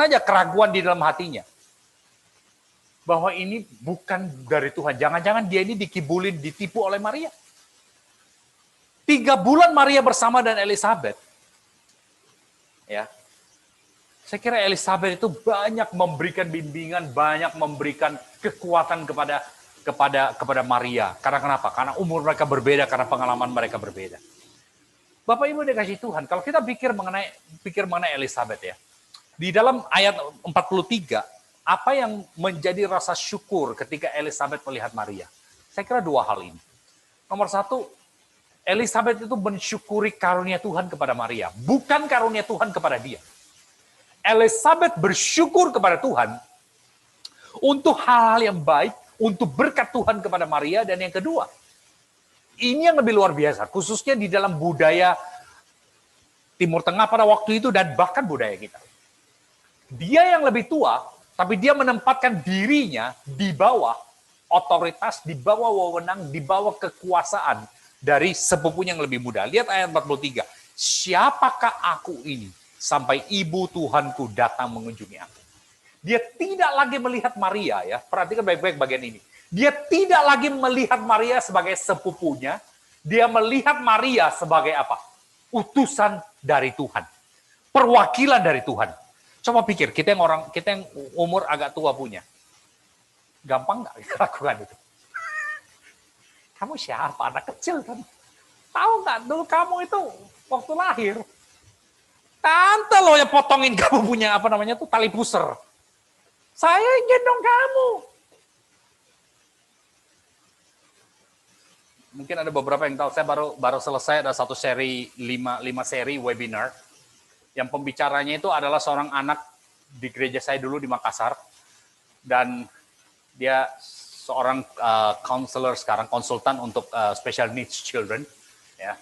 aja keraguan di dalam hatinya. Bahwa ini bukan dari Tuhan. Jangan-jangan dia ini dikibulin, ditipu oleh Maria. 3 bulan Maria bersama dengan Elizabeth. Ya. Saya kira Elizabeth itu banyak memberikan bimbingan, banyak memberikan kekuatan kepada Maria. Karena kenapa? Karena umur mereka berbeda, karena pengalaman mereka berbeda. Bapak Ibu dikasih Tuhan, kalau kita pikir mengenai Elizabeth ya, di dalam ayat 43, apa yang menjadi rasa syukur ketika Elizabeth melihat Maria? Saya kira dua hal ini. Nomor satu, Elizabeth itu mensyukuri karunia Tuhan kepada Maria, bukan karunia Tuhan kepada dia. Elizabeth bersyukur kepada Tuhan untuk hal-hal yang baik, untuk berkat Tuhan kepada Maria, dan yang kedua, ini yang lebih luar biasa, khususnya di dalam budaya Timur Tengah pada waktu itu dan bahkan budaya kita. Dia yang lebih tua, tapi dia menempatkan dirinya di bawah otoritas, di bawah wewenang, di bawah kekuasaan dari sepupunya yang lebih muda. Lihat ayat 43. Siapakah aku ini sampai ibu Tuhanku datang mengunjungi aku? Dia tidak lagi melihat Maria ya. Perhatikan baik-baik bagian ini. Dia tidak lagi melihat Maria sebagai sepupunya, dia melihat Maria sebagai apa? Utusan dari Tuhan. Perwakilan dari Tuhan. Coba pikir, kita yang umur agak tua punya. Gampang nggak kita lakukan itu? Kamu siapa? Anak kecil kan? Tahu nggak dulu kamu itu waktu lahir? Tante loh yang potongin kamu punya apa namanya tuh tali pusar. Saya yang gendong kamu. Mungkin ada beberapa yang tahu, saya baru selesai ada satu seri 5 seri webinar yang pembicaranya itu adalah seorang anak di gereja saya dulu di Makassar, dan dia seorang counselor sekarang, konsultan untuk special needs children ya.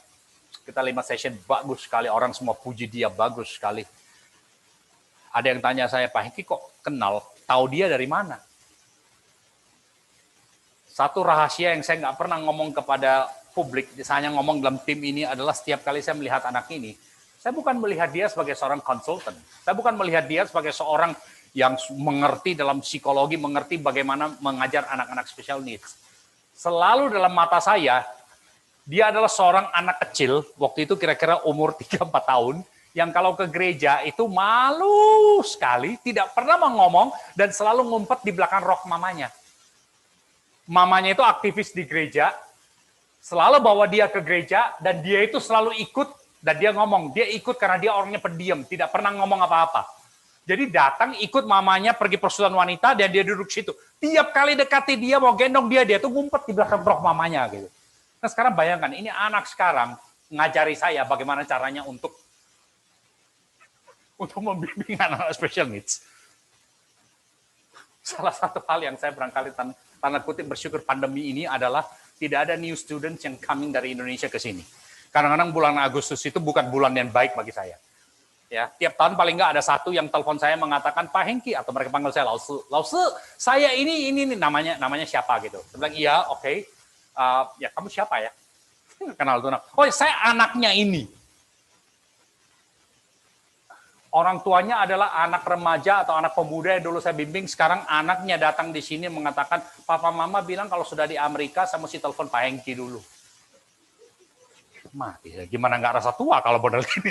Kita 5 session bagus sekali, orang semua puji dia bagus sekali. Ada yang tanya saya, Pak Hengki kok kenal, tahu dia dari mana? Satu rahasia yang saya nggak pernah ngomong kepada publik, saya hanya ngomong dalam tim ini adalah setiap kali saya melihat anak ini, saya bukan melihat dia sebagai seorang konsultan. Saya bukan melihat dia sebagai seorang yang mengerti dalam psikologi, mengerti bagaimana mengajar anak-anak special needs. Selalu dalam mata saya, dia adalah seorang anak kecil, waktu itu kira-kira umur 3-4 tahun, yang kalau ke gereja itu malu sekali, tidak pernah mau ngomong, dan selalu ngumpet di belakang rok mamanya. Mamanya itu aktivis di gereja, selalu bawa dia ke gereja, dan dia itu selalu ikut, dan dia ngomong, dia ikut karena dia orangnya pendiam, tidak pernah ngomong apa-apa. Jadi datang ikut mamanya pergi persekutuan wanita, dan dia duduk situ. Tiap kali dekati dia, mau gendong dia tuh ngumpet di belakang rok mamanya gitu. Nah sekarang bayangkan, ini anak sekarang ngajari saya bagaimana caranya untuk membimbing anak-anak special needs. Salah satu hal yang saya barangkali tanda kutip bersyukur pandemi ini adalah tidak ada new students yang coming dari Indonesia ke sini. Kadang-kadang bulan Agustus itu bukan bulan yang baik bagi saya. Ya, tiap tahun paling nggak ada satu yang telepon saya mengatakan Pak Hengki, atau mereka panggil saya Lause, saya ini namanya siapa gitu. Saya bilang iya, oke. Ya kamu siapa ya? Kenal tuh. Oh, saya anaknya ini. Orang tuanya adalah anak remaja atau anak pemuda yang dulu saya bimbing, sekarang anaknya datang di sini mengatakan, Papa Mama bilang kalau sudah di Amerika, saya mesti telepon Pak Hengki dulu. Mati, ya. Gimana nggak rasa tua kalau model gini?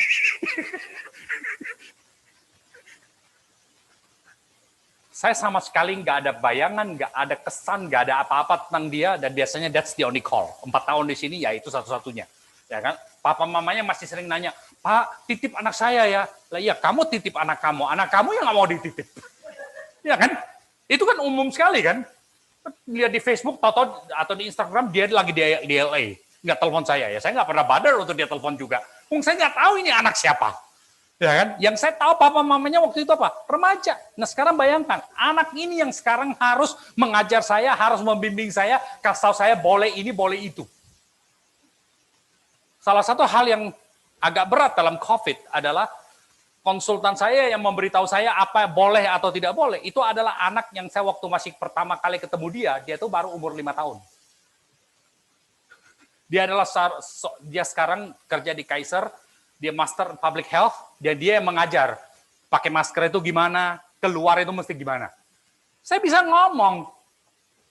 Saya sama sekali nggak ada bayangan, nggak ada kesan, nggak ada apa-apa tentang dia, dan biasanya that's the only call. 4 tahun di sini, ya itu satu-satunya. Ya kan? Papa mamanya masih sering nanya, Pak, titip anak saya ya. Lah iya, kamu titip anak kamu yang nggak mau dititip. Ya kan? Itu kan umum sekali kan? Lihat di Facebook atau di Instagram, dia lagi di LA. Nggak telepon saya ya. Saya nggak pernah bother untuk dia telepon juga. Saya nggak tahu ini anak siapa. Ya kan? Yang saya tahu papa mamanya waktu itu apa? Remaja. Nah sekarang bayangkan, anak ini yang sekarang harus mengajar saya, harus membimbing saya, kasih tahu saya boleh ini, boleh itu. Salah satu hal yang agak berat dalam COVID adalah konsultan saya yang memberitahu saya apa boleh atau tidak boleh, itu adalah anak yang saya waktu masih pertama kali ketemu dia tuh baru umur 5 tahun. Dia sekarang kerja di Kaiser, dia master public health, dan dia yang mengajar pakai masker itu gimana, keluar itu mesti gimana. Saya bisa ngomong,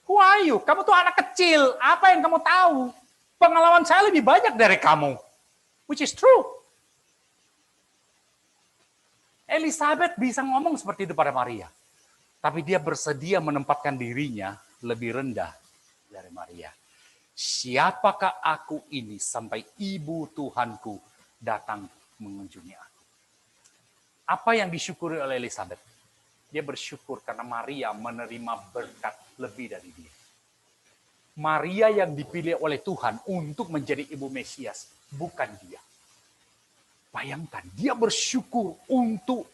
who are you? Kamu tuh anak kecil, apa yang kamu tahu? Pengalaman saya lebih banyak dari kamu, which is true. Elizabeth bisa ngomong seperti itu pada Maria, tapi dia bersedia menempatkan dirinya lebih rendah dari Maria. Siapakah aku ini sampai ibu Tuhanku datang mengunjungi aku. Apa yang disyukuri oleh Elizabeth? Dia bersyukur karena Maria menerima berkat lebih dari dia. Maria yang dipilih oleh Tuhan untuk menjadi ibu Mesias, bukan dia. Bayangkan, dia bersyukur untuk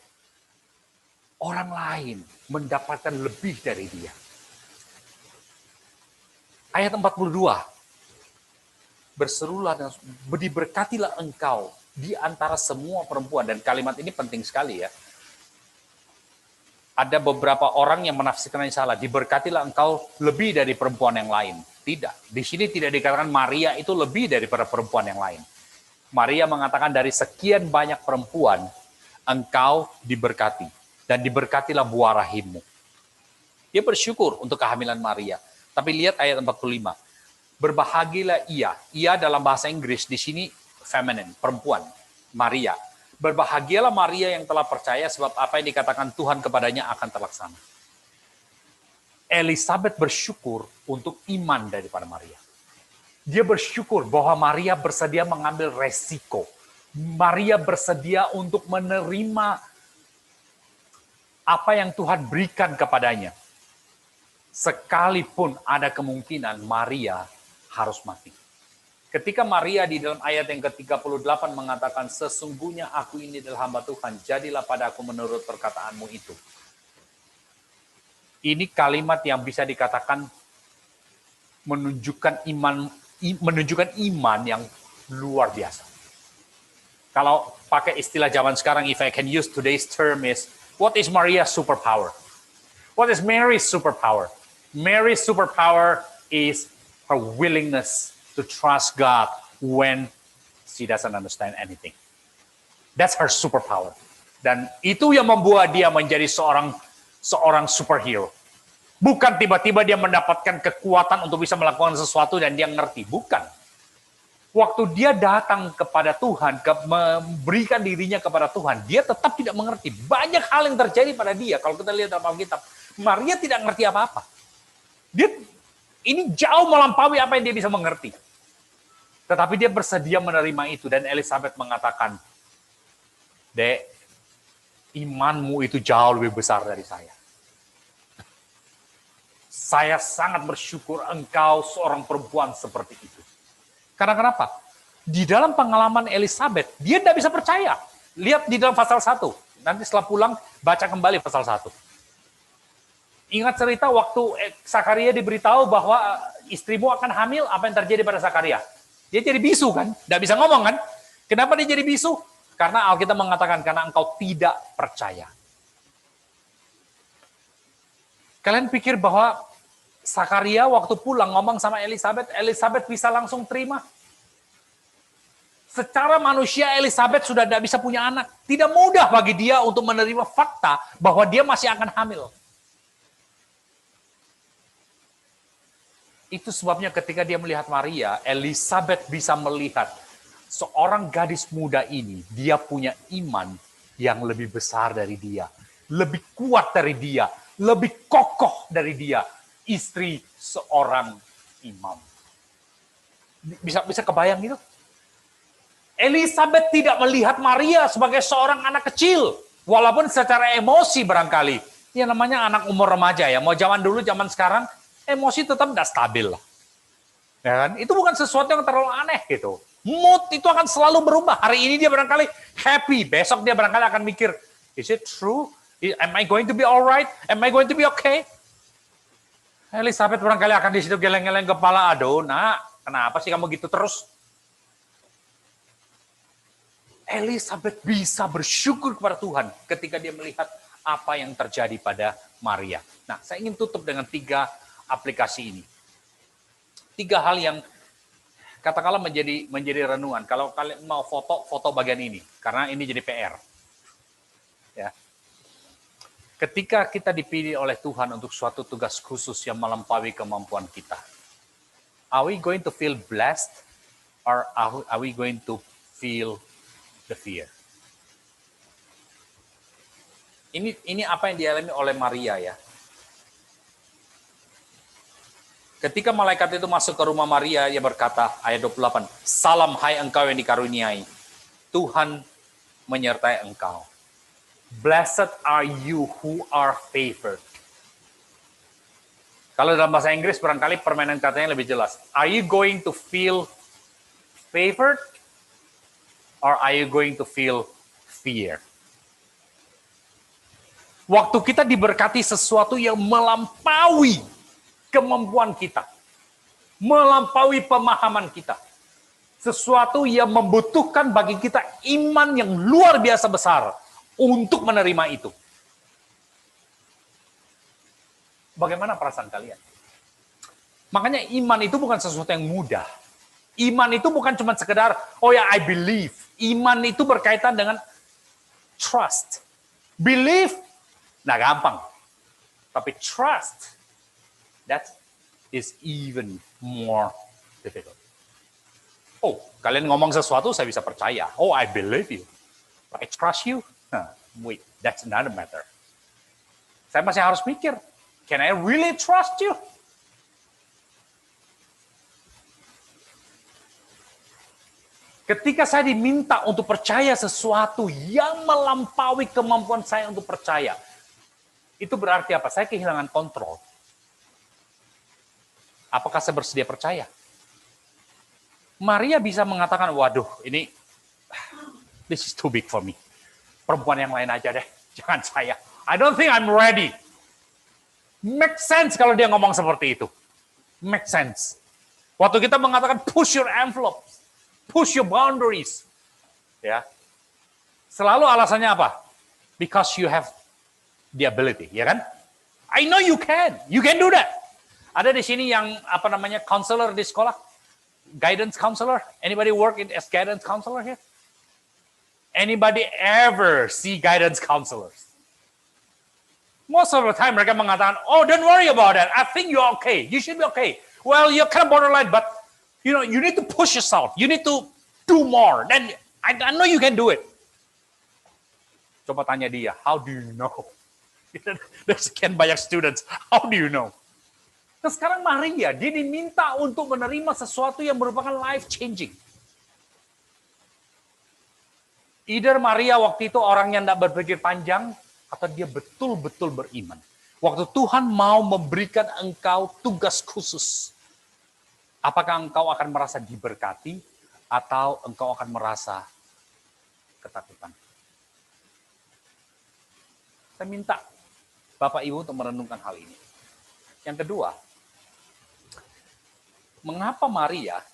orang lain mendapatkan lebih dari dia. Ayat 42, berserulah dan diberkatilah engkau di antara semua perempuan. Dan kalimat ini penting sekali ya. Ada beberapa orang yang menafsirkannya salah. Diberkatilah engkau lebih dari perempuan yang lain. Tidak. Di sini tidak dikatakan Maria itu lebih daripada perempuan yang lain. Maria mengatakan dari sekian banyak perempuan, engkau diberkati. Dan diberkatilah buah rahimmu. Dia bersyukur untuk kehamilan Maria. Tapi lihat ayat 45. Berbahagialah ia. Ia dalam bahasa Inggris di sini feminine, perempuan, Maria. Berbahagialah Maria yang telah percaya sebab apa yang dikatakan Tuhan kepadanya akan terlaksana. Elizabeth bersyukur untuk iman daripada Maria. Dia bersyukur bahwa Maria bersedia mengambil resiko. Maria bersedia untuk menerima apa yang Tuhan berikan kepadanya. Sekalipun ada kemungkinan Maria harus mati. Ketika Maria di dalam ayat yang ke-38 mengatakan, sesungguhnya aku ini adalah hamba Tuhan, jadilah padaku menurut perkataanmu itu. Ini kalimat yang bisa dikatakan menunjukkan iman yang luar biasa. Kalau pakai istilah zaman sekarang, if I can use today's term is, what is Maria's superpower? What is Mary's superpower? Mary's superpower is her willingness to trust God when she doesn't understand anything. That's her superpower. Dan itu yang membuat dia menjadi seorang superhero. Bukan tiba-tiba dia mendapatkan kekuatan untuk bisa melakukan sesuatu dan dia ngerti. Bukan. Waktu dia datang kepada Tuhan, memberikan dirinya kepada Tuhan, dia tetap tidak mengerti. Banyak hal yang terjadi pada dia. Kalau kita lihat dalam Alkitab, Maria tidak ngerti apa-apa. Ini jauh melampaui apa yang dia bisa mengerti. Tetapi dia bersedia menerima itu. Dan Elizabeth mengatakan, Dek, imanmu itu jauh lebih besar dari saya. Saya sangat bersyukur engkau seorang perempuan seperti itu. Karena kenapa? Di dalam pengalaman Elizabeth, dia tidak bisa percaya. Lihat di dalam pasal 1. Nanti setelah pulang, baca kembali pasal 1. Ingat cerita waktu Zakaria diberitahu bahwa istrimu akan hamil, apa yang terjadi pada Zakaria? Dia jadi bisu kan? Tidak bisa ngomong kan? Kenapa dia jadi bisu? Karena Alkitab mengatakan, karena engkau tidak percaya. Kalian pikir bahwa Zakaria waktu pulang ngomong sama Elizabeth, Elizabeth bisa langsung terima? Secara manusia Elizabeth sudah tidak bisa punya anak. Tidak mudah bagi dia untuk menerima fakta bahwa dia masih akan hamil. Itu sebabnya ketika dia melihat Maria, Elizabeth bisa melihat seorang gadis muda ini, dia punya iman yang lebih besar dari dia, lebih kuat dari dia, lebih kokoh dari dia, istri seorang imam. Bisa kebayang gitu? Elizabeth tidak melihat Maria sebagai seorang anak kecil, walaupun secara emosi barangkali. Ya namanya anak umur remaja ya, mau zaman dulu, zaman sekarang, emosi tetap tidak stabil lah. Ya kan? Itu bukan sesuatu yang terlalu aneh gitu. Mood itu akan selalu berubah. Hari ini dia barangkali happy, besok dia barangkali akan mikir, is it true? Am I going to be alright? Am I going to be okay? Elizabeth barangkali akan di situ geleng-geleng kepala, aduh nak, kenapa sih kamu gitu terus? Elizabeth bisa bersyukur kepada Tuhan ketika dia melihat apa yang terjadi pada Maria. Nah, saya ingin tutup dengan 3 aplikasi ini. 3 hal yang katakanlah menjadi renungan. Kalau kalian mau foto bagian ini, karena ini jadi PR. Ya. Ketika kita dipilih oleh Tuhan untuk suatu tugas khusus yang melampaui kemampuan kita, are we going to feel blessed or are we going to feel the fear? Ini apa yang dialami oleh Maria ya. Ketika malaikat itu masuk ke rumah Maria, ia berkata, ayat 28, salam hai engkau yang dikaruniai. Tuhan menyertai engkau. Blessed are you who are favored. Kalau dalam bahasa Inggris barangkali permainan katanya lebih jelas. Are you going to feel favored or are you going to feel fear? Waktu kita diberkati sesuatu yang melampaui kemampuan kita, melampaui pemahaman kita, sesuatu yang membutuhkan bagi kita iman yang luar biasa besar untuk menerima itu. Bagaimana perasaan kalian? Makanya iman itu bukan sesuatu yang mudah. Iman itu bukan cuma sekedar, oh ya I believe. Iman itu berkaitan dengan trust. Believe, nah gampang. Tapi trust, that is even more difficult. Oh, kalian ngomong sesuatu saya bisa percaya. Oh, I believe you. I trust you. Wait, that's another matter. Saya masih harus mikir. Can I really trust you? Ketika saya diminta untuk percaya sesuatu yang melampaui kemampuan saya untuk percaya, itu berarti apa? Saya kehilangan kontrol. Apakah saya bersedia percaya? Maria bisa mengatakan, waduh, this is too big for me. Perempuan yang lain aja deh, jangan saya. I don't think I'm ready. Make sense kalau dia ngomong seperti itu. Make sense. Waktu kita mengatakan push your envelope, push your boundaries, ya, selalu alasannya apa? Because you have the ability, ya kan? I know you can do that. Ada di sini yang counselor di sekolah, guidance counselor. Anybody work as guidance counselor here? Anybody ever see guidance counselors? Most of the time mereka mengatakan, oh don't worry about that. I think you're okay. You should be okay. Well, you're kind of borderline, but you need to push yourself. You need to do more. Then I know you can do it. Coba tanya dia, how do you know? There's sekian banyak students. How do you know? Nah, sekarang Maria, dia diminta untuk menerima sesuatu yang merupakan life changing. Either Maria waktu itu orang yang tidak berpikir panjang, atau dia betul-betul beriman. Waktu Tuhan mau memberikan engkau tugas khusus, apakah engkau akan merasa diberkati, atau engkau akan merasa ketakutan? Saya minta Bapak Ibu untuk merenungkan hal ini. Yang kedua, mengapa Maria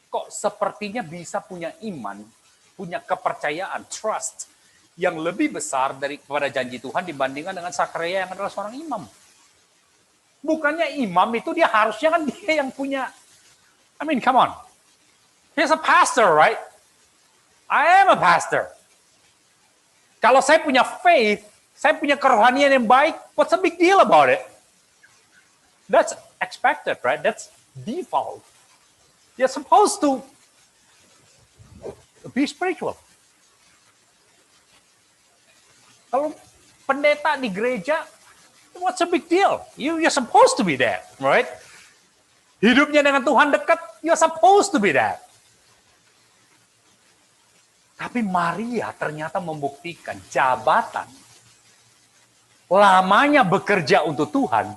kok sepertinya bisa punya iman, punya kepercayaan, trust, yang lebih besar daripada janji Tuhan dibandingkan dengan Zakaria yang adalah seorang imam. Bukannya imam itu dia harusnya kan dia yang punya, come on. He's a pastor, right? I am a pastor. Kalau saya punya faith, saya punya kerohanian yang baik, what's the big deal about it? That's expected, right? That's default. You're supposed to be spiritual. Kalau pendeta di gereja, what's a big deal? You're supposed to be that, right? Hidupnya dengan Tuhan dekat, you're supposed to be that. Tapi Maria ternyata membuktikan jabatan, lamanya bekerja untuk Tuhan,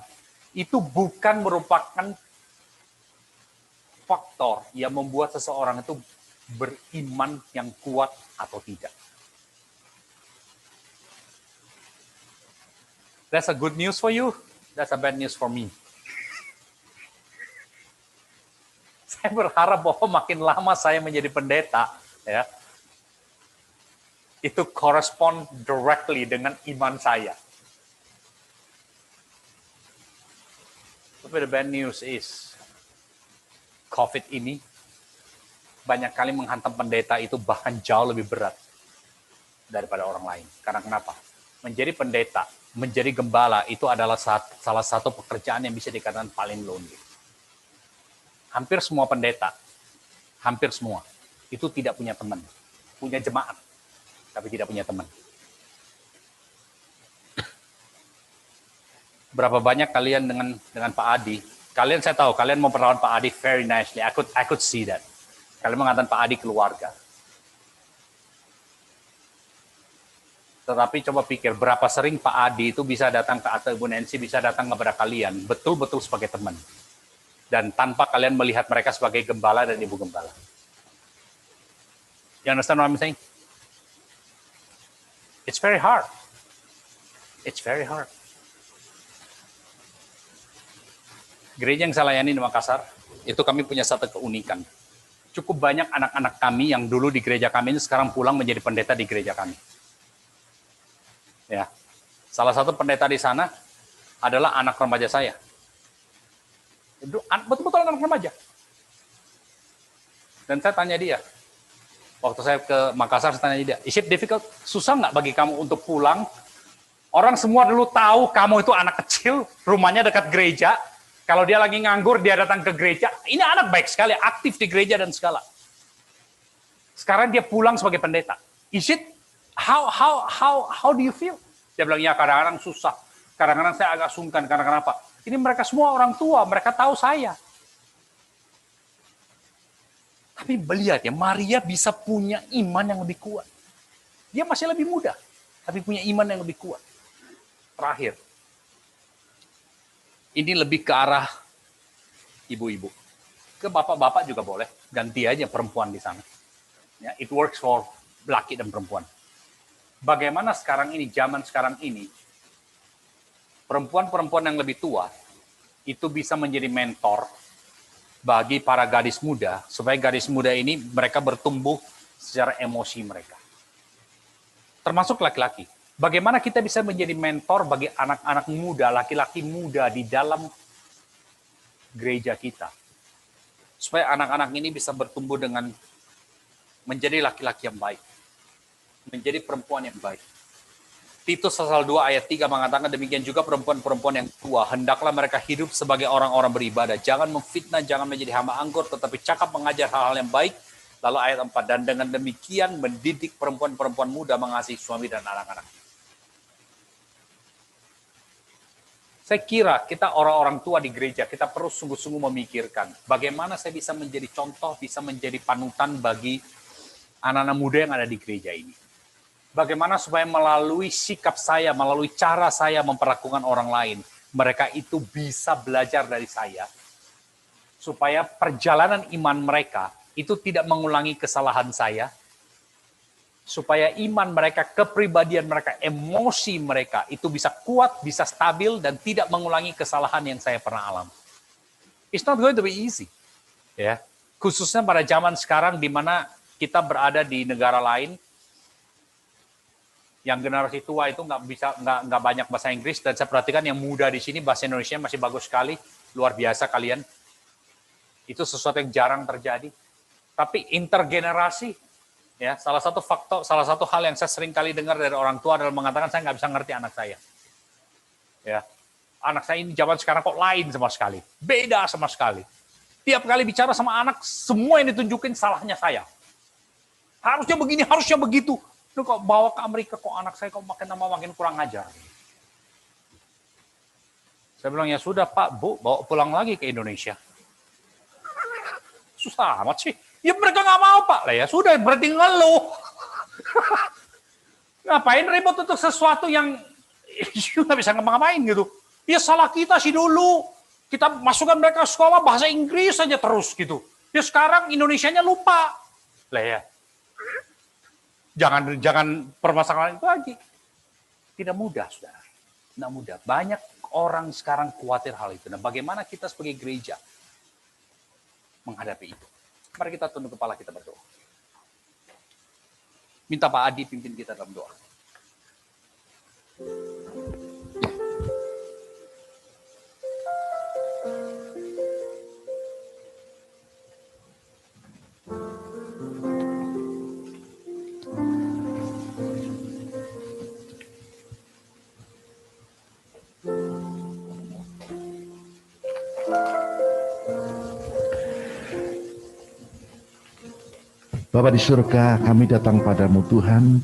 itu bukan merupakan faktor yang membuat seseorang itu beriman yang kuat atau tidak. That's a good news for you. That's a bad news for me. Saya berharap bahwa makin lama saya menjadi pendeta, ya, itu correspond directly dengan iman saya. Tapi the bad news is, COVID ini banyak kali menghantam pendeta itu bahkan jauh lebih berat daripada orang lain. Karena kenapa? Menjadi pendeta, menjadi gembala itu adalah salah satu pekerjaan yang bisa dikatakan paling lonely. Hampir semua pendeta, hampir semua, itu tidak punya teman. Punya jemaat, tapi tidak punya teman. Berapa banyak kalian dengan Pak Adi, saya tahu, kalian memperlawan Pak Adi very nicely. I could see that. Kalian mengatakan Pak Adi keluarga. Tetapi coba pikir, berapa sering Pak Adi itu bisa datang ke atau Ibu Nancy bisa datang kepada kalian, betul-betul sebagai teman. Dan tanpa kalian melihat mereka sebagai gembala dan ibu gembala. You understand what I'm saying? It's very hard. It's very hard. Gereja yang saya layani di Makassar, itu kami punya satu keunikan. Cukup banyak anak-anak kami yang dulu di gereja kami ini sekarang pulang menjadi pendeta di gereja kami. Ya, salah satu pendeta di sana adalah anak remaja saya. Betul-betul anak remaja. Dan saya tanya dia, waktu saya ke Makassar, saya tanya dia, is it difficult? Susah nggak bagi kamu untuk pulang? Orang semua dulu tahu kamu itu anak kecil, rumahnya dekat gereja. Kalau dia lagi nganggur, dia datang ke gereja. Ini anak baik sekali, aktif di gereja dan segala. Sekarang dia pulang sebagai pendeta. Is it how do you feel? Dia bilang, ya kadang-kadang susah. Kadang-kadang saya agak sungkan. Karena kenapa? Ini mereka semua orang tua. Mereka tahu saya. Tapi lihat ya, Maria bisa punya iman yang lebih kuat. Dia masih lebih muda. Tapi punya iman yang lebih kuat. Terakhir. Ini lebih ke arah ibu-ibu. Ke bapak-bapak juga boleh. Ganti aja perempuan di sana. Ya, it works for laki dan perempuan. Bagaimana sekarang ini, zaman sekarang ini, perempuan-perempuan yang lebih tua itu bisa menjadi mentor bagi para gadis muda, supaya gadis muda ini mereka bertumbuh secara emosi mereka. Termasuk laki-laki. Bagaimana kita bisa menjadi mentor bagi anak-anak muda, laki-laki muda di dalam gereja kita. Supaya anak-anak ini bisa bertumbuh dengan menjadi laki-laki yang baik. Menjadi perempuan yang baik. Titus pasal 2 ayat 3 mengatakan demikian juga perempuan-perempuan yang tua. Hendaklah mereka hidup sebagai orang-orang beribadah. Jangan memfitnah, jangan menjadi hamba anggur, tetapi cakap mengajar hal-hal yang baik. Lalu ayat 4, dan dengan demikian mendidik perempuan-perempuan muda mengasihi suami dan anak-anak. Saya kira kita orang-orang tua di gereja, kita perlu sungguh-sungguh memikirkan bagaimana saya bisa menjadi contoh, bisa menjadi panutan bagi anak-anak muda yang ada di gereja ini. Bagaimana supaya melalui sikap saya, melalui cara saya memperlakukan orang lain, mereka itu bisa belajar dari saya, supaya perjalanan iman mereka itu tidak mengulangi kesalahan saya, supaya iman mereka, kepribadian mereka, emosi mereka itu bisa kuat, bisa stabil, dan tidak mengulangi kesalahan yang saya pernah alami. It's not going to be easy. Ya. Khususnya pada zaman sekarang di mana kita berada di negara lain, yang generasi tua itu nggak banyak bahasa Inggris, dan saya perhatikan yang muda di sini bahasa Indonesia masih bagus sekali, luar biasa kalian. Itu sesuatu yang jarang terjadi. Tapi intergenerasi, ya, salah satu hal yang saya sering kali dengar dari orang tua adalah mengatakan saya nggak bisa ngerti anak saya. Ya, anak saya ini zaman sekarang kok lain sama sekali, beda sama sekali. Tiap kali bicara sama anak, semua yang ditunjukin salahnya saya. Harusnya begini, harusnya begitu. Lu kok bawa ke Amerika, kok anak saya kok makin kurang ajar. Saya bilang, ya sudah Pak, Bu, bawa pulang lagi ke Indonesia. Susah amat sih. Ya mereka nggak mau Pak. Lah ya sudah, berarti ngeluh. Ngapain ribut untuk sesuatu yang nggak bisa ngapa-ngapain gitu. Ya salah kita sih dulu. Kita masukkan mereka ke sekolah bahasa Inggris saja terus gitu. Ya sekarang Indonesianya lupa. Lah ya. Jangan permasalahan itu lagi. Tidak mudah, saudara. Tidak mudah. Banyak orang sekarang khawatir hal itu. Nah, bagaimana kita sebagai gereja menghadapi itu? Mari kita tunduk kepala, kita berdoa. Minta Pak Adi pimpin kita dalam doa. Bapa di surga, kami datang padamu Tuhan,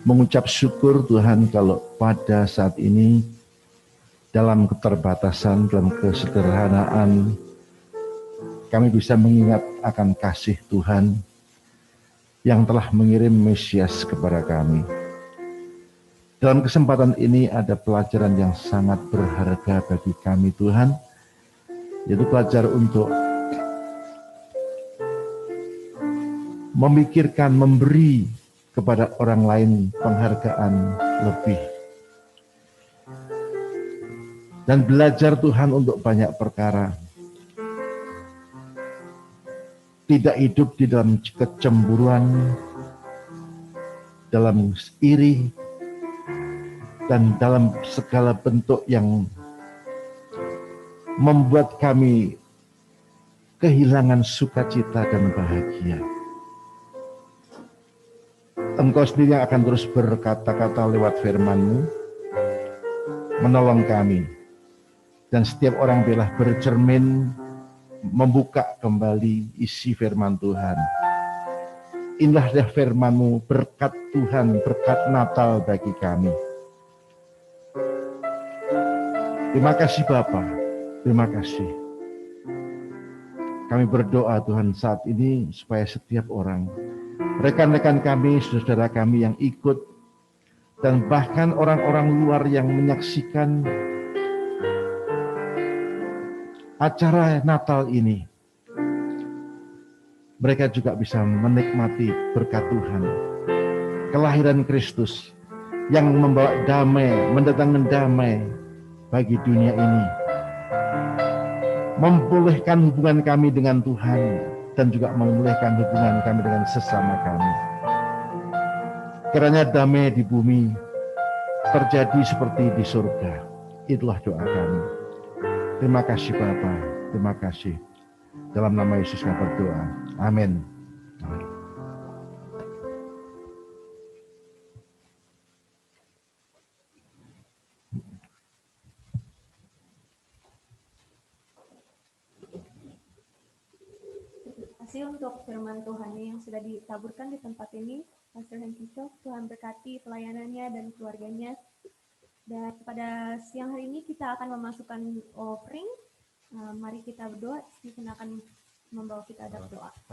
mengucap syukur Tuhan kalau pada saat ini dalam keterbatasan, dalam kesederhanaan, kami bisa mengingat akan kasih Tuhan yang telah mengirim Mesias kepada kami. Dalam kesempatan ini ada pelajaran yang sangat berharga bagi kami Tuhan, yaitu belajar untuk memikirkan, memberi kepada orang lain penghargaan lebih. Dan belajar Tuhan untuk banyak perkara. Tidak hidup di dalam kecemburuan, dalam iri, dan dalam segala bentuk yang membuat kami kehilangan sukacita dan bahagia. Engkau sendiri yang akan terus berkata-kata lewat firman-Mu, menolong kami. Dan setiap orang biarlah bercermin, membuka kembali isi firman Tuhan. Inilah firman-Mu, berkat Tuhan, berkat Natal bagi kami. Terima kasih Bapa, terima kasih. Kami berdoa Tuhan saat ini supaya setiap orang, rekan-rekan kami, saudara kami yang ikut, dan bahkan orang-orang luar yang menyaksikan acara Natal ini, mereka juga bisa menikmati berkat Tuhan, kelahiran Kristus yang membawa damai, mendatangkan damai bagi dunia ini, memulihkan hubungan kami dengan Tuhan, dan juga memulihkan hubungan kami dengan sesama kami. Kiranya damai di bumi terjadi seperti di surga. Itulah doa kami. Terima kasih Bapa, terima kasih. Dalam nama Yesus kami berdoa. Amin. Amin. Terima kasih untuk firman Tuhan yang sudah ditaburkan di tempat ini. Pastor Hengkito, Tuhan berkati pelayanannya dan keluarganya. Dan pada siang hari ini kita akan memasukkan offering. Mari kita berdoa, Stephen akan membawa kita ada berdoa.